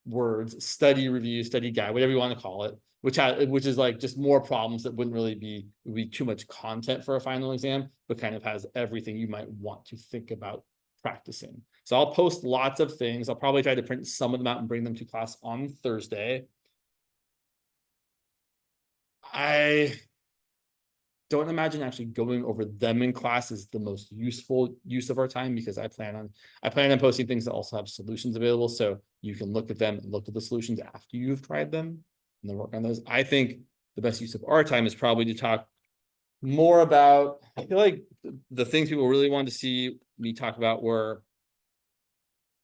words, study review, study guide, whatever you want to call it, which is like just more problems that wouldn't really be too much content for a final exam, but kind of has everything you might want to think about practicing. So I'll post lots of things. I'll probably try to print some of them out and bring them to class on Thursday. I don't imagine actually going over them in class is the most useful use of our time, because I plan on posting things that also have solutions available, so you can look at them and look at the solutions after you've tried them and then work on those. I think the best use of our time is probably to talk more about, I feel like the things people really wanted to see me talk about were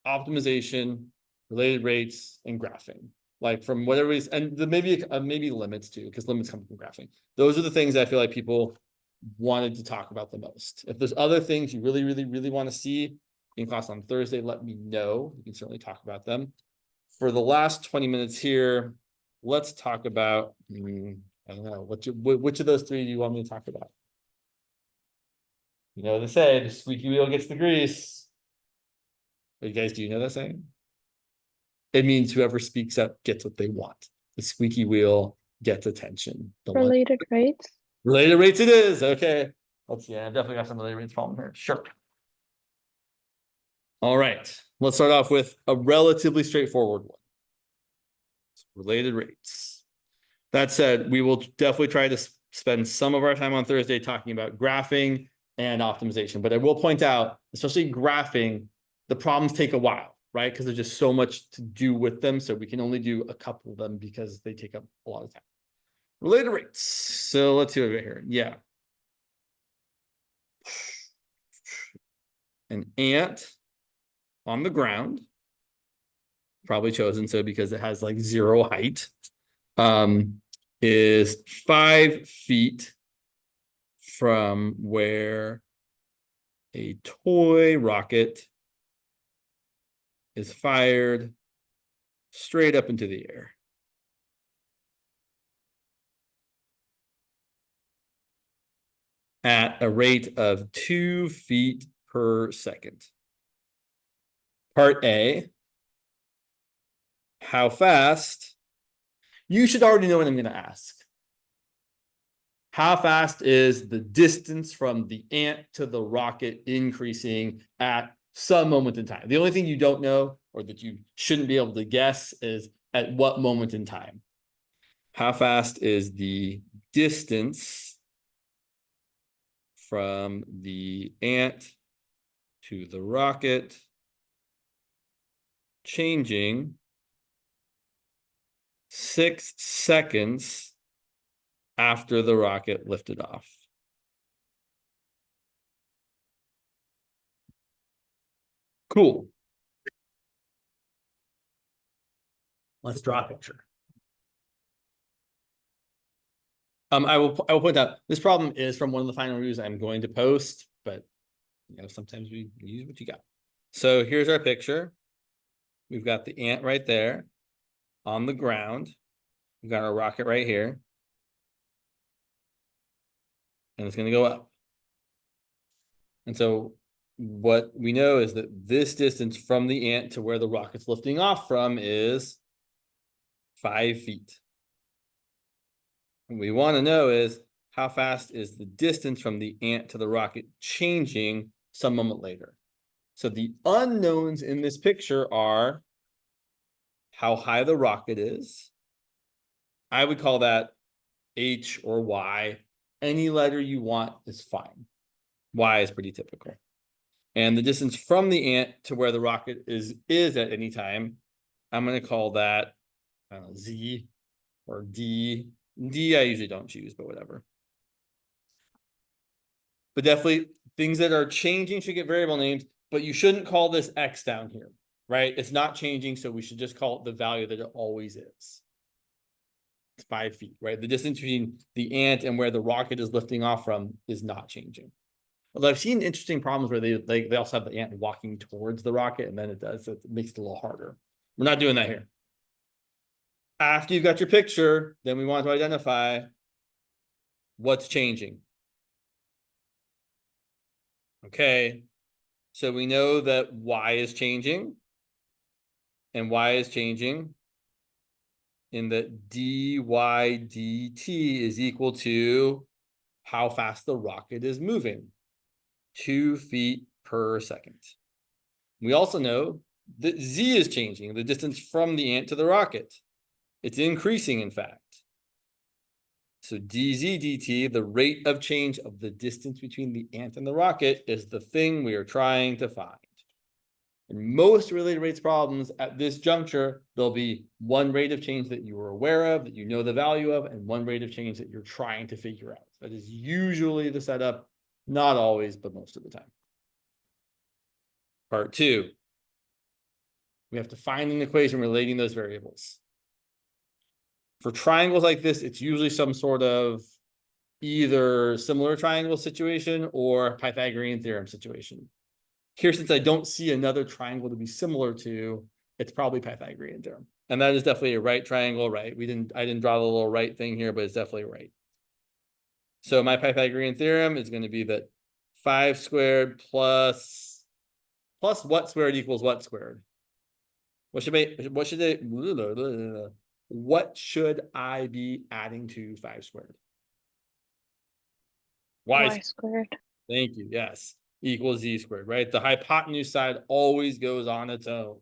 optimization, related rates, and graphing. Like from whatever is, and maybe limits too, because limits come from graphing. Those are the things I feel like people wanted to talk about the most. If there's other things you really, really, really want to see in class on Thursday, let me know. You can certainly talk about them. For the last 20 minutes here, let's talk about, I don't know, which of those 3 do you want me to talk about? You know, they say the squeaky wheel gets the grease. You guys, do you know that saying? It means whoever speaks up gets what they want. The squeaky wheel gets attention. Related rates? Related rates it is. Okay. Let's see. I definitely got some related rates problem here. Sure. All right. Let's start off with a relatively straightforward one. Related rates. That said, we will definitely try to spend some of our time on Thursday talking about graphing and optimization. But I will point out, especially graphing, the problems take a while, right? Because there's just so much to do with them. So we can only do a couple of them because they take up a lot of time. Related rates. So let's see what we got here. Yeah. An ant on the ground, probably chosen so because it has like 0 height, is 5 feet from where a toy rocket is fired straight up into the air. At a rate of 2 feet per second. Part A, how fast? You should already know what I'm going to ask. How fast is the distance from the ant to the rocket increasing at some moment in time? The only thing you don't know, or that you shouldn't be able to guess, is at what moment in time. How fast is the distance from the ant to the rocket changing 6 seconds after the rocket lifted off. Cool. Let's draw a picture. I will point out this problem is from one of the final reviews I'm going to post, but sometimes we use what you got. So here's our picture. We've got the ant right there on the ground. We've got our rocket right here. And it's going to go up. And so what we know is that this distance from the ant to where the rocket's lifting off from is 5 feet. What we want to know is how fast is the distance from the ant to the rocket changing some moment later. So the unknowns in this picture are how high the rocket is. I would call that H or Y. Any letter you want is fine. Y is pretty typical. And the distance from the ant to where the rocket is at any time, I'm going to call that Z or D. D I usually don't choose, but whatever. But definitely things that are changing should get variable names, but you shouldn't call this X down here, right? It's not changing, so we should just call it the value that it always is. It's 5 feet, right? The distance between the ant and where the rocket is lifting off from is not changing. Although I've seen interesting problems where they also have the ant walking towards the rocket, and then it makes it a little harder. We're not doing that here. After you've got your picture, then we want to identify what's changing. Okay, so we know that Y is changing, and Y is changing in that dy dt is equal to how fast the rocket is moving, 2 feet per second. We also know that Z is changing, the distance from the ant to the rocket. It's increasing, in fact. So dz dt, the rate of change of the distance between the ant and the rocket, is the thing we are trying to find. In most related rates problems at this juncture, there'll be one rate of change that you are aware of, that you know the value of, and one rate of change that you're trying to figure out. That is usually the setup, not always, but most of the time. Part 2. We have to find an equation relating those variables. For triangles like this, it's usually some sort of either similar triangle situation or Pythagorean theorem situation. Here, since I don't see another triangle to be similar to, it's probably Pythagorean theorem. And that is definitely a right triangle, right? I didn't draw the little right thing here, but it's definitely right. So my Pythagorean theorem is going to be that 5 squared plus what squared equals what squared? What should I be adding to 5 squared? Y squared. Thank you. Yes. Equals Z squared, right? The hypotenuse side always goes on its own.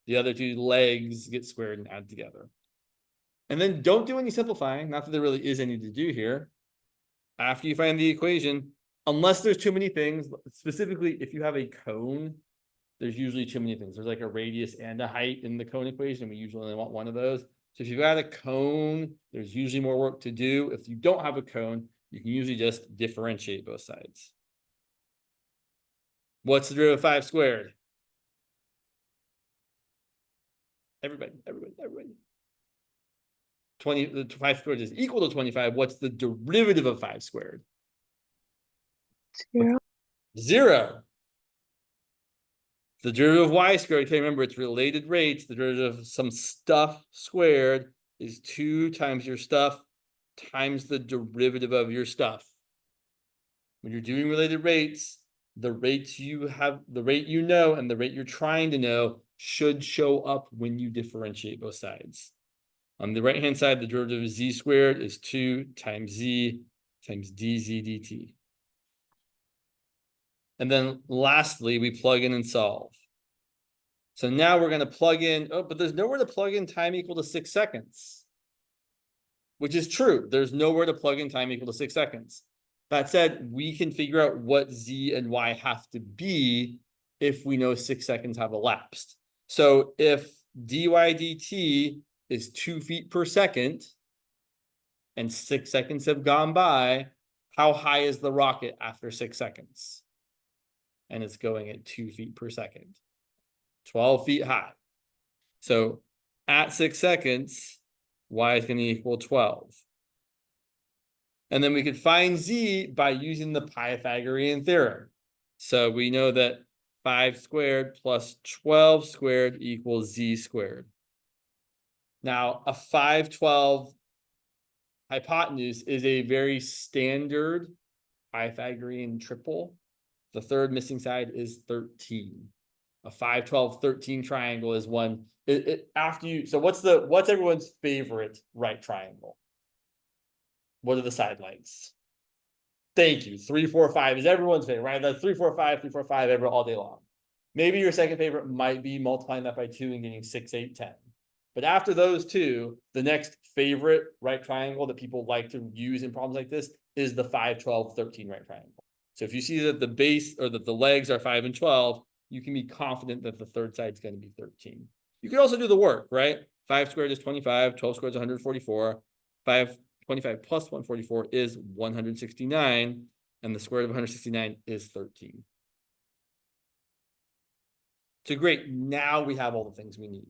The other two legs get squared and add together. And then don't do any simplifying. Not that there really is any to do here. After you find the equation, unless there's too many things, specifically if you have a cone, there's usually too many things. There's like a radius and a height in the cone equation. We usually only want one of those. So if you've got a cone, there's usually more work to do. If you don't have a cone, you can usually just differentiate both sides. What's the derivative of 5 squared? Everybody. 5 squared is equal to 25. What's the derivative of 5 squared? 0. 0. The derivative of y squared, okay, remember it's related rates. The derivative of some stuff squared is 2 times your stuff times the derivative of your stuff. When you're doing related rates, the rates you have, the rate you know, and the rate you're trying to know should show up when you differentiate both sides. On the right-hand side, the derivative of z squared is 2 times z times dz dt. And then lastly, we plug in and solve. So now we're going to plug in, but there's nowhere to plug in time equal to 6 seconds. Which is true. There's nowhere to plug in time equal to 6 seconds. That said, we can figure out what z and y have to be if we know 6 seconds have elapsed. So if dy dt is 2 feet per second and 6 seconds have gone by, how high is the rocket after 6 seconds? And it's going at 2 feet per second. 12 feet high. So at 6 seconds, y is going to equal 12. And then we could find z by using the Pythagorean theorem. So we know that 5 squared plus 12 squared equals z squared. Now, a 512 hypotenuse is a very standard Pythagorean triple. The third missing side is 13. A 5, 12, 13 triangle is one. After you, so what's everyone's favorite right triangle? What are the side lengths? Thank you. 3, 4, 5 is everyone's favorite, right? That's 3, 4, 5, 3, 4, 5 every all day long. Maybe your second favorite might be multiplying that by 2 and getting 6, 8, 10. But after those two, the next favorite right triangle that people like to use in problems like this is the 5, 12, 13 right triangle. So if you see that the base or that the legs are 5 and 12, you can be confident that the third side is going to be 13. You can also do the work, right? 5 squared is 25, 12 squared is 144, 25 plus 144 is 169, and the square root of 169 is 13. So great, now we have all the things we need.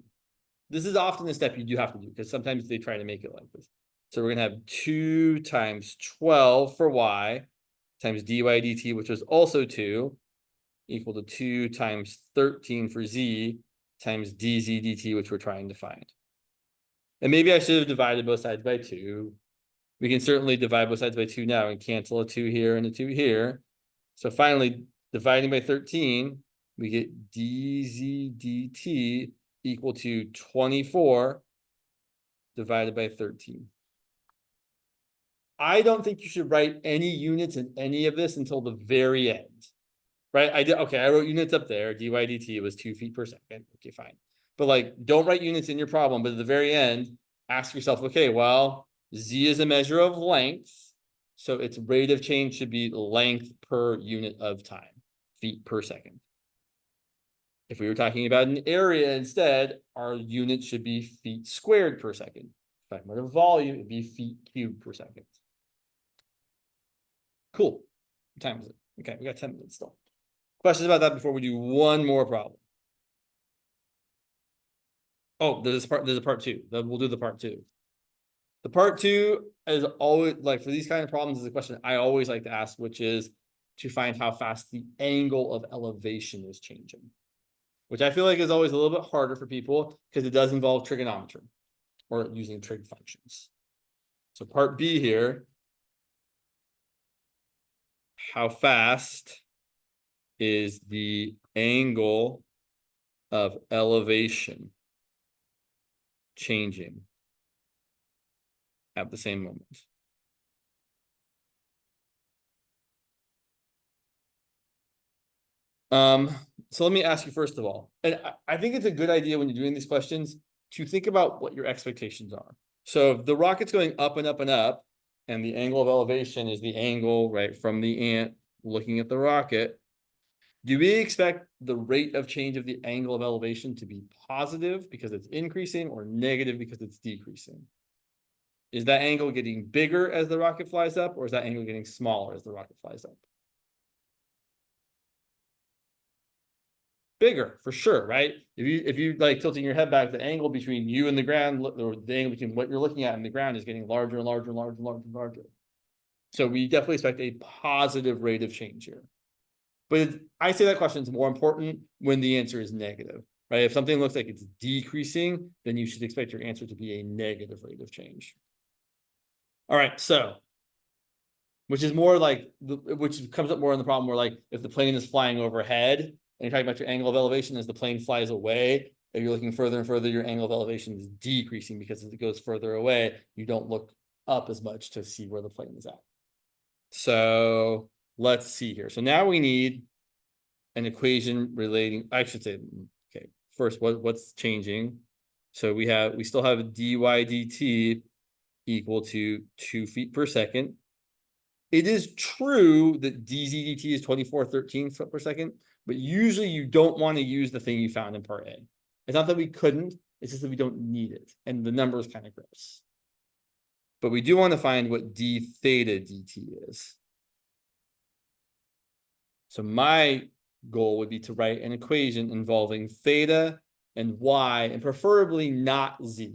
This is often a step you do have to do because sometimes they try to make it like this. So we're going to have 2 times 12 for y times dy dt, which was also 2, equal to 2 times 13 for z times dz dt, which we're trying to find. And maybe I should have divided both sides by 2. We can certainly divide both sides by 2 now and cancel a 2 here and a 2 here. So finally, dividing by 13, we get dz dt equal to 24 divided by 13. I don't think you should write any units in any of this until the very end, right? I wrote units up there. Dy dt was 2 feet per second. Okay, fine. But like, don't write units in your problem. But at the very end, ask yourself, okay, well, z is a measure of length. So its rate of change should be length per unit of time, feet per second. If we were talking about an area instead, our unit should be feet squared per second. If talking about a volume, it'd be feet cubed per second. Cool. What time is it? Okay, we got 10 minutes still. Questions about that before we do one more problem? Oh, there's a part 2. We'll do the part 2. The part 2 is always, like, for these kind of problems, is a question I always like to ask, which is to find how fast the angle of elevation is changing, which I feel like is always a little bit harder for people because it does involve trigonometry or using trig functions. So part B here, how fast is the angle of elevation changing at the same moment? So let me ask you first of all, and I think it's a good idea when you're doing these questions to think about what your expectations are. So if the rocket's going up and up and up, and the angle of elevation is the angle, right, from the ant looking at the rocket, do we expect the rate of change of the angle of elevation to be positive because it's increasing or negative because it's decreasing? Is that angle getting bigger as the rocket flies up, or is that angle getting smaller as the rocket flies up? Bigger, for sure, right? If you like tilting your head back, the angle between you and the ground, or the angle between what you're looking at and the ground, is getting larger and larger and larger and larger and larger. So we definitely expect a positive rate of change here. But I say that question is more important when the answer is negative, right? If something looks like it's decreasing, then you should expect your answer to be a negative rate of change. All right, so which is more like which comes up more in the problem where, like, if the plane is flying overhead and you're talking about your angle of elevation as the plane flies away, if you're looking further and further, your angle of elevation is decreasing because as it goes further away, you don't look up as much to see where the plane is at. So let's see here. So now we need an equation relating, I should say, okay, first, what's changing? So we still have dy dt equal to 2 feet per second. It is true that dz dt is 24/13 foot per second, but usually you don't want to use the thing you found in part A. It's not that we couldn't, it's just that we don't need it, and the number is kind of gross. But we do want to find what d theta dt is. So my goal would be to write an equation involving theta and y, and preferably not z.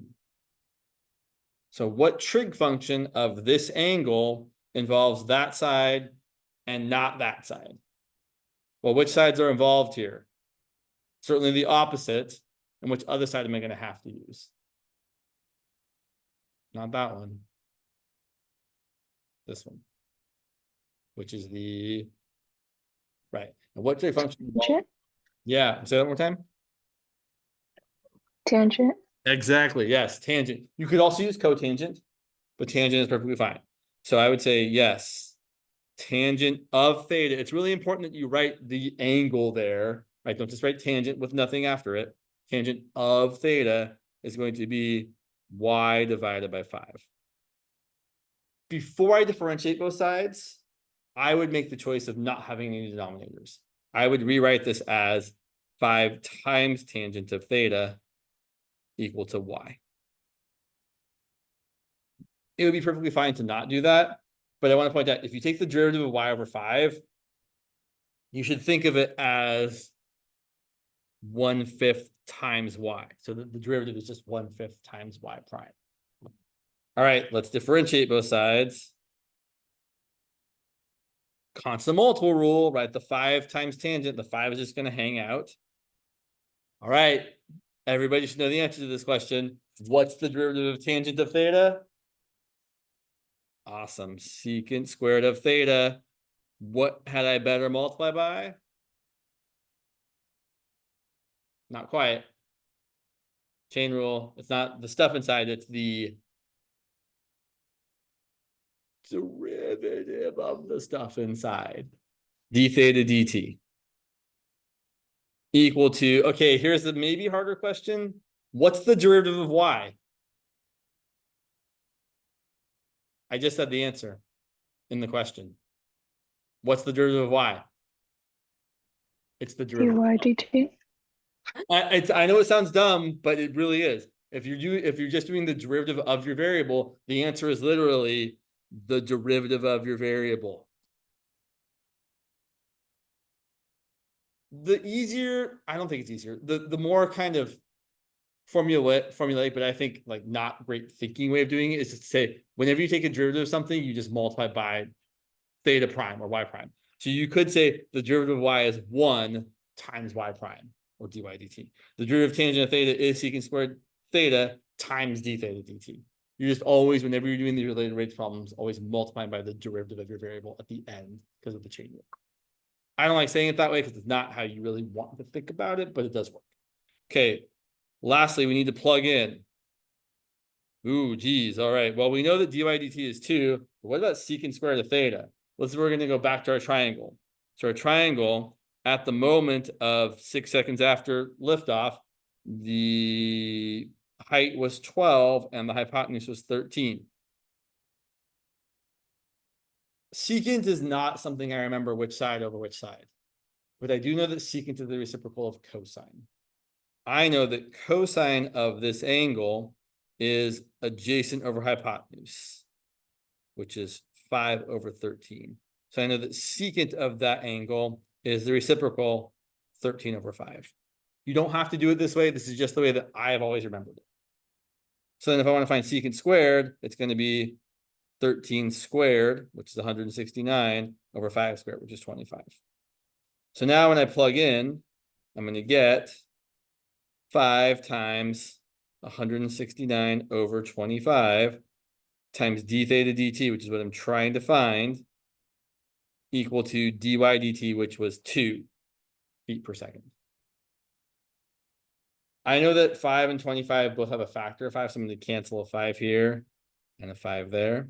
So what trig function of this angle involves that side and not that side? Well, which sides are involved here? Certainly the opposite. And which other side am I going to have to use? Not that one. This one. Which is the right. And what trig function? Tangent? Yeah, say that one more time. Tangent? Exactly. Yes, tangent. You could also use cotangent, but tangent is perfectly fine. So I would say yes. Tangent of theta. It's really important that you write the angle there, right? Don't just write tangent with nothing after it. Tangent of theta is going to be y divided by 5. Before I differentiate both sides, I would make the choice of not having any denominators. I would rewrite this as 5 times tangent of theta equal to y. It would be perfectly fine to not do that, but I want to point out, if you take the derivative of y over 5, you should think of it as 1/5 times y. So the derivative is just 1/5 times y prime. All right, let's differentiate both sides. Constant multiple rule, right? The 5 times tangent, the 5 is just going to hang out. All right, everybody should know the answer to this question. What's the derivative of tangent of theta? Awesome, secant squared of theta. What had I better multiply by? Not quite. Chain rule. It's not the stuff inside, it's the derivative of the stuff inside. D theta dt. Equal to, okay, here's the maybe harder question. What's the derivative of y? I just said the answer in the question. What's the derivative of y? It's the derivative. dy dt? I know it sounds dumb, but it really is. If you're just doing the derivative of your variable, the answer is literally the derivative of your variable. The easier, I don't think it's easier. The more kind of formulaic, but I think like not great thinking way of doing it is to say, whenever you take a derivative of something, you just multiply by theta prime or y prime. So you could say the derivative of y is 1 times y prime, or dy dt. The derivative of tangent of theta is secant squared theta times d theta dt. You just always, whenever you're doing the related rates problems, always multiply by the derivative of your variable at the end because of the chain rule. I don't like saying it that way because it's not how you really want to think about it, but it does work. Okay, lastly, we need to plug in. Ooh, geez, all right. Well, we know that dy dt is 2, but what about secant squared of theta? We're going to go back to our triangle. So our triangle, at the moment of 6 seconds after liftoff, the height was 12 and the hypotenuse was 13. Secant is not something I remember which side over which side, but I do know that secant is the reciprocal of cosine. I know that cosine of this angle is adjacent over hypotenuse, which is 5 over 13. So I know that secant of that angle is the reciprocal 13 over 5. You don't have to do it this way. This is just the way that I have always remembered it. So then if I want to find secant squared, it's going to be 13 squared, which is 169, over 5 squared, which is 25. So now when I plug in, I'm going to get 5 times 169 over 25 times d theta dt, which is what I'm trying to find, equal to dy dt, which was 2 feet per second. I know that 5 and 25 both have a factor of 5, so I'm going to cancel a 5 here and a 5 there.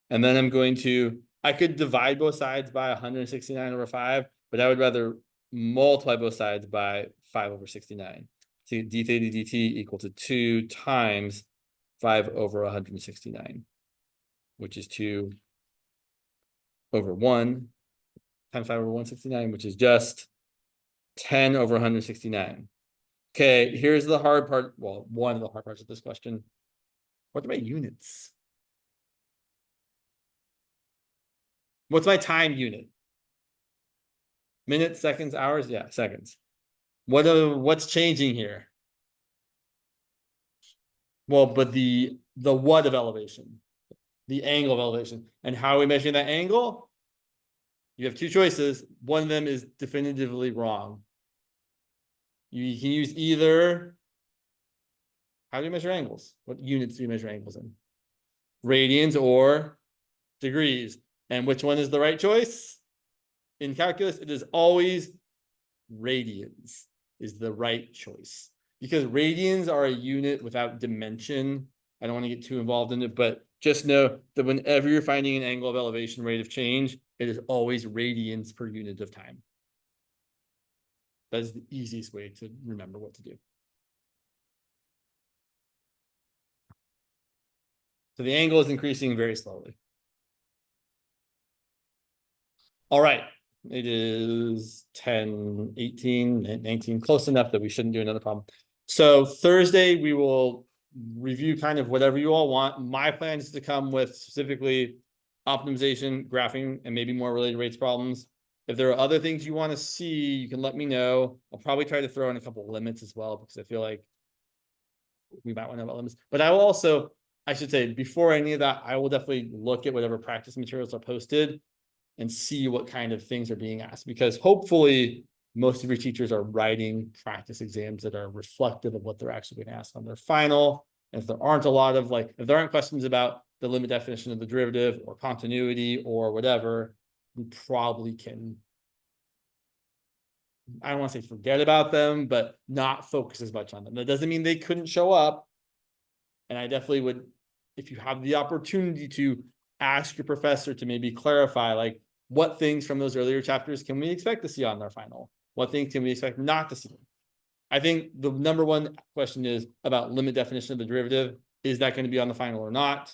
And then I'm going to, I could divide both sides by 169 over 5, but I would rather multiply both sides by 5 over 69. So d theta dt equal to 2 times 5 over 169, which is 2 over 1 times 5 over 169, which is just 10 over 169. Okay, here's the hard part. Well, one of the hard parts of this question. What are my units? What's my time unit? Minutes, seconds, hours? Yeah, seconds. What's changing here? Well, but the what of elevation? The angle of elevation. And how are we measuring that angle? You have two choices. One of them is definitively wrong. You can use either. How do you measure angles? What units do you measure angles in? Radians or degrees. And which one is the right choice? In calculus, it is always radians is the right choice. Because radians are a unit without dimension. I don't want to get too involved in it, but just know that whenever you're finding an angle of elevation rate of change, it is always radians per unit of time. That is the easiest way to remember what to do. So the angle is increasing very slowly. All right. It is 10, 18, 19, close enough that we shouldn't do another problem. So Thursday, we will review kind of whatever you all want. My plan is to come with specifically optimization, graphing, and maybe more related rates problems. If there are other things you want to see, you can let me know. I'll probably try to throw in a couple of limits as well, because I feel like we might want to know about limits. But I will also, I should say, before any of that, I will definitely look at whatever practice materials are posted and see what kind of things are being asked, because hopefully most of your teachers are writing practice exams that are reflective of what they're actually going to ask on their final. And if there aren't a lot of if there aren't questions about the limit definition of the derivative or continuity or whatever, we probably can, I don't want to say forget about them, but not focus as much on them. That doesn't mean they couldn't show up. And I definitely would, if you have the opportunity to ask your professor to maybe clarify, what things from those earlier chapters can we expect to see on their final? What things can we expect not to see? I think the number one question is about limit definition of the derivative. Is that going to be on the final or not?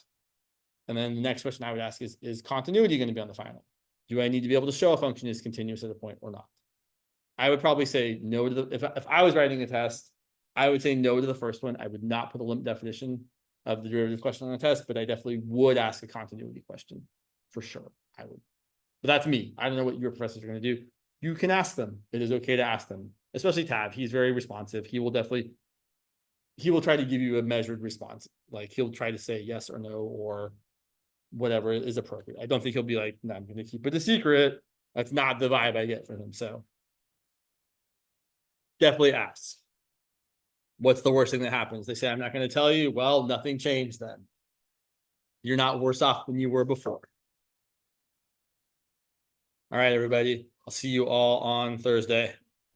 And then the next question I would ask is continuity going to be on the final? Do I need to be able to show a function is continuous at a point or not? I would probably say no to if I was writing a test, I would say no to the first one. I would not put a limit definition of the derivative question on the test, but I definitely would ask a continuity question for sure. I would. But that's me. I don't know what your professors are going to do. You can ask them. It is okay to ask them, especially Tab. He's very responsive. He will try to give you a measured response. He'll try to say yes or no or whatever is appropriate. I don't think he'll be like, no, I'm going to keep it a secret. That's not the vibe I get from him. So definitely ask. What's the worst thing that happens? They say, I'm not going to tell you. Well, nothing changed then. You're not worse off than you were before. All right, everybody. I'll see you all on Thursday.